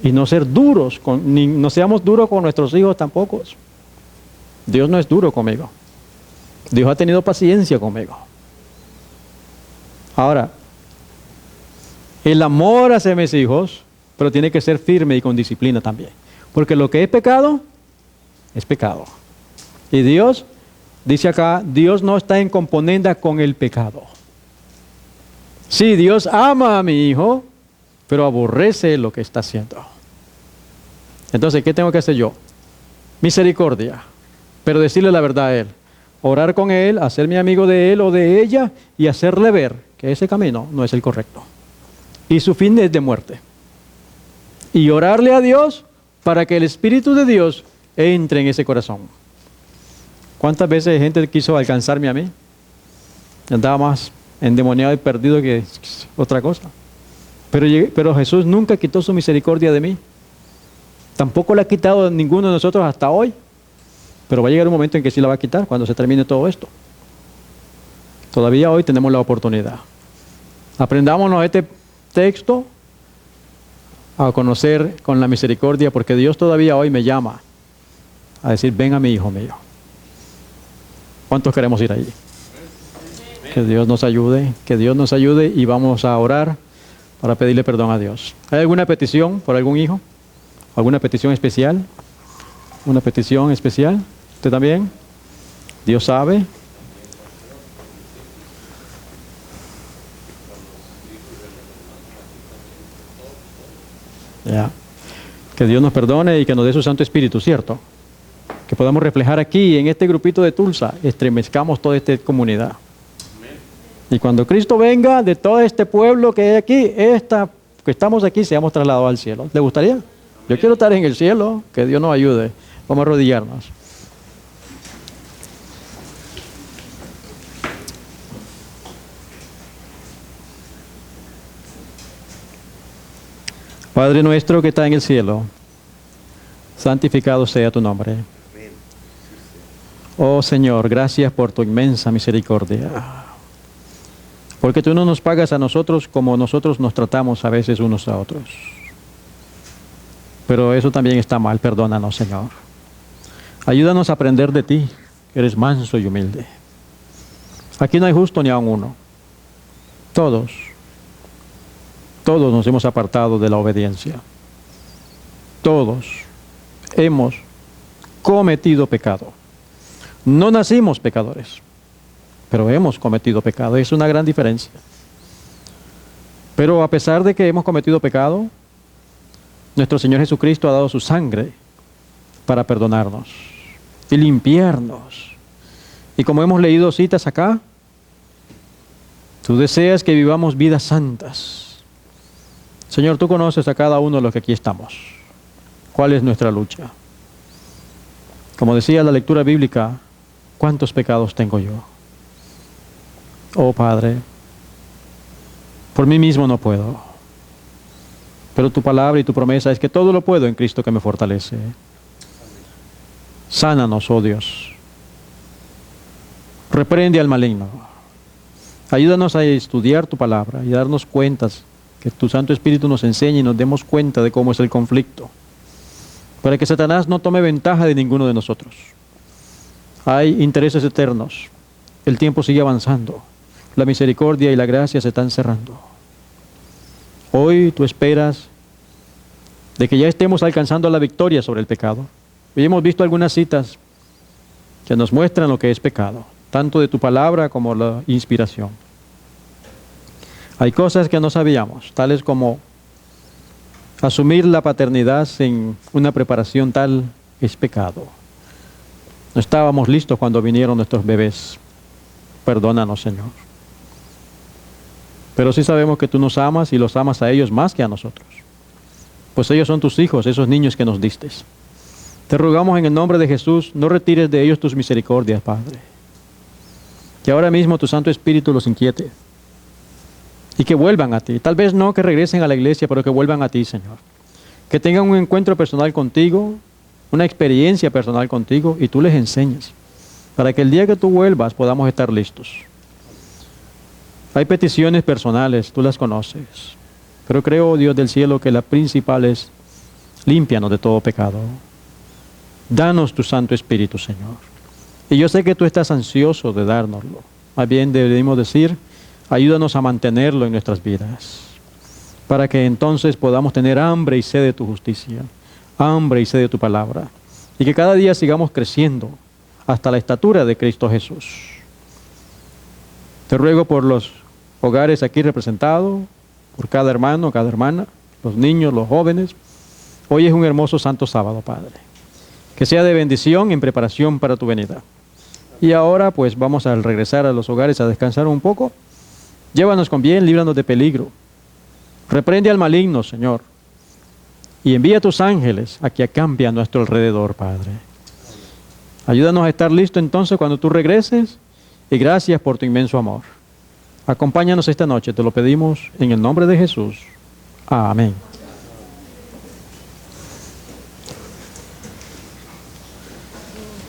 y no ser duros, no seamos duros con nuestros hijos tampoco. Dios no es duro conmigo. Dios ha tenido paciencia conmigo. Ahora, el amor hacia mis hijos, pero tiene que ser firme y con disciplina también. Porque lo que es pecado, es pecado. Y Dios, dice acá, Dios no está en componenda con el pecado. Sí, Dios ama a mi hijo, pero aborrece lo que está haciendo. Entonces, ¿qué tengo que hacer yo? Misericordia, pero decirle la verdad a él. Orar con él, hacerme amigo de él o de ella y hacerle ver que ese camino no es el correcto. Y su fin es de muerte. Y orarle a Dios para que el Espíritu de Dios entre en ese corazón. ¿Cuántas veces gente quiso alcanzarme a mí? Andaba más endemoniado y perdido que otra cosa. Pero Jesús nunca quitó su misericordia de mí. Tampoco la ha quitado de ninguno de nosotros hasta hoy. Pero va a llegar un momento en que sí la va a quitar cuando se termine todo esto. Todavía hoy tenemos la oportunidad. Aprendámonos este texto a conocer con la misericordia, porque Dios todavía hoy me llama a decir: ven a mi hijo mío. ¿Cuántos queremos ir allí? Que Dios nos ayude y vamos a orar para pedirle perdón a Dios. ¿Hay alguna petición por algún hijo? ¿Alguna petición especial? ¿Una petición especial? ¿Usted también? Dios sabe. Ya. Que Dios nos perdone y que nos dé su Santo Espíritu, ¿cierto? Que podamos reflejar aquí, en este grupito de Tulsa, estremezcamos toda esta comunidad. Y cuando Cristo venga, de todo este pueblo que hay aquí, que estamos aquí, seamos trasladados al cielo. ¿Le gustaría? Yo quiero estar en el cielo, que Dios nos ayude. Vamos a arrodillarnos. Padre nuestro que está en el cielo, santificado sea tu nombre. Oh Señor, gracias por tu inmensa misericordia. Porque tú no nos pagas a nosotros como nosotros nos tratamos a veces unos a otros. Pero eso también está mal, perdónanos, Señor. Ayúdanos a aprender de ti, que eres manso y humilde. Aquí no hay justo ni aun uno. Todos nos hemos apartado de la obediencia. Todos hemos cometido pecado. No nacimos pecadores, pero hemos cometido pecado. Es una gran diferencia. Pero a pesar de que hemos cometido pecado, nuestro Señor Jesucristo ha dado su sangre para perdonarnos y limpiarnos. Y como hemos leído citas acá, tú deseas que vivamos vidas santas. Señor, tú conoces a cada uno de los que aquí estamos. ¿Cuál es nuestra lucha? Como decía la lectura bíblica, ¿cuántos pecados tengo yo? Oh Padre, por mí mismo no puedo. Pero tu palabra y tu promesa es que todo lo puedo en Cristo que me fortalece. Sánanos, oh Dios. Reprende al maligno. Ayúdanos a estudiar tu palabra y darnos cuentas, que tu Santo Espíritu nos enseñe y nos demos cuenta de cómo es el conflicto, para que Satanás no tome ventaja de ninguno de nosotros. Hay intereses eternos. El tiempo sigue avanzando. La misericordia y la gracia se están cerrando. Hoy tú esperas de que ya estemos alcanzando la victoria sobre el pecado. Hoy hemos visto algunas citas que nos muestran lo que es pecado, tanto de tu palabra como la inspiración. Hay cosas que no sabíamos, tales como asumir la paternidad sin una preparación tal es pecado. No estábamos listos cuando vinieron nuestros bebés. Perdónanos, Señor. Pero sí sabemos que tú nos amas y los amas a ellos más que a nosotros. Pues ellos son tus hijos, esos niños que nos diste. Te rogamos en el nombre de Jesús, no retires de ellos tus misericordias, Padre. Que ahora mismo tu Santo Espíritu los inquiete. Y que vuelvan a ti. Tal vez no que regresen a la iglesia, pero que vuelvan a ti, Señor. Que tengan un encuentro personal contigo, una experiencia personal contigo, y tú les enseñes. Para que el día que tú vuelvas podamos estar listos. Hay peticiones personales, tú las conoces. Pero creo, Dios del cielo, que la principal es: límpianos de todo pecado. Danos tu Santo Espíritu, Señor. Y yo sé que tú estás ansioso de dárnoslo. Más bien debemos decir: ayúdanos a mantenerlo en nuestras vidas, para que entonces podamos tener hambre y sed de tu justicia, hambre y sed de tu palabra, y que cada día sigamos creciendo hasta la estatura de Cristo Jesús. Te ruego por los hogares aquí representados, por cada hermano, cada hermana, los niños, los jóvenes. Hoy es un hermoso santo sábado, Padre. Que sea de bendición en preparación para tu venida. Y ahora pues vamos a regresar a los hogares a descansar un poco. Llévanos con bien, líbranos de peligro. Reprende al maligno, Señor. Y envía a tus ángeles a que acampen a nuestro alrededor, Padre. Ayúdanos a estar listos entonces cuando tú regreses. Y gracias por tu inmenso amor. Acompáñanos esta noche, te lo pedimos en el nombre de Jesús. Amén.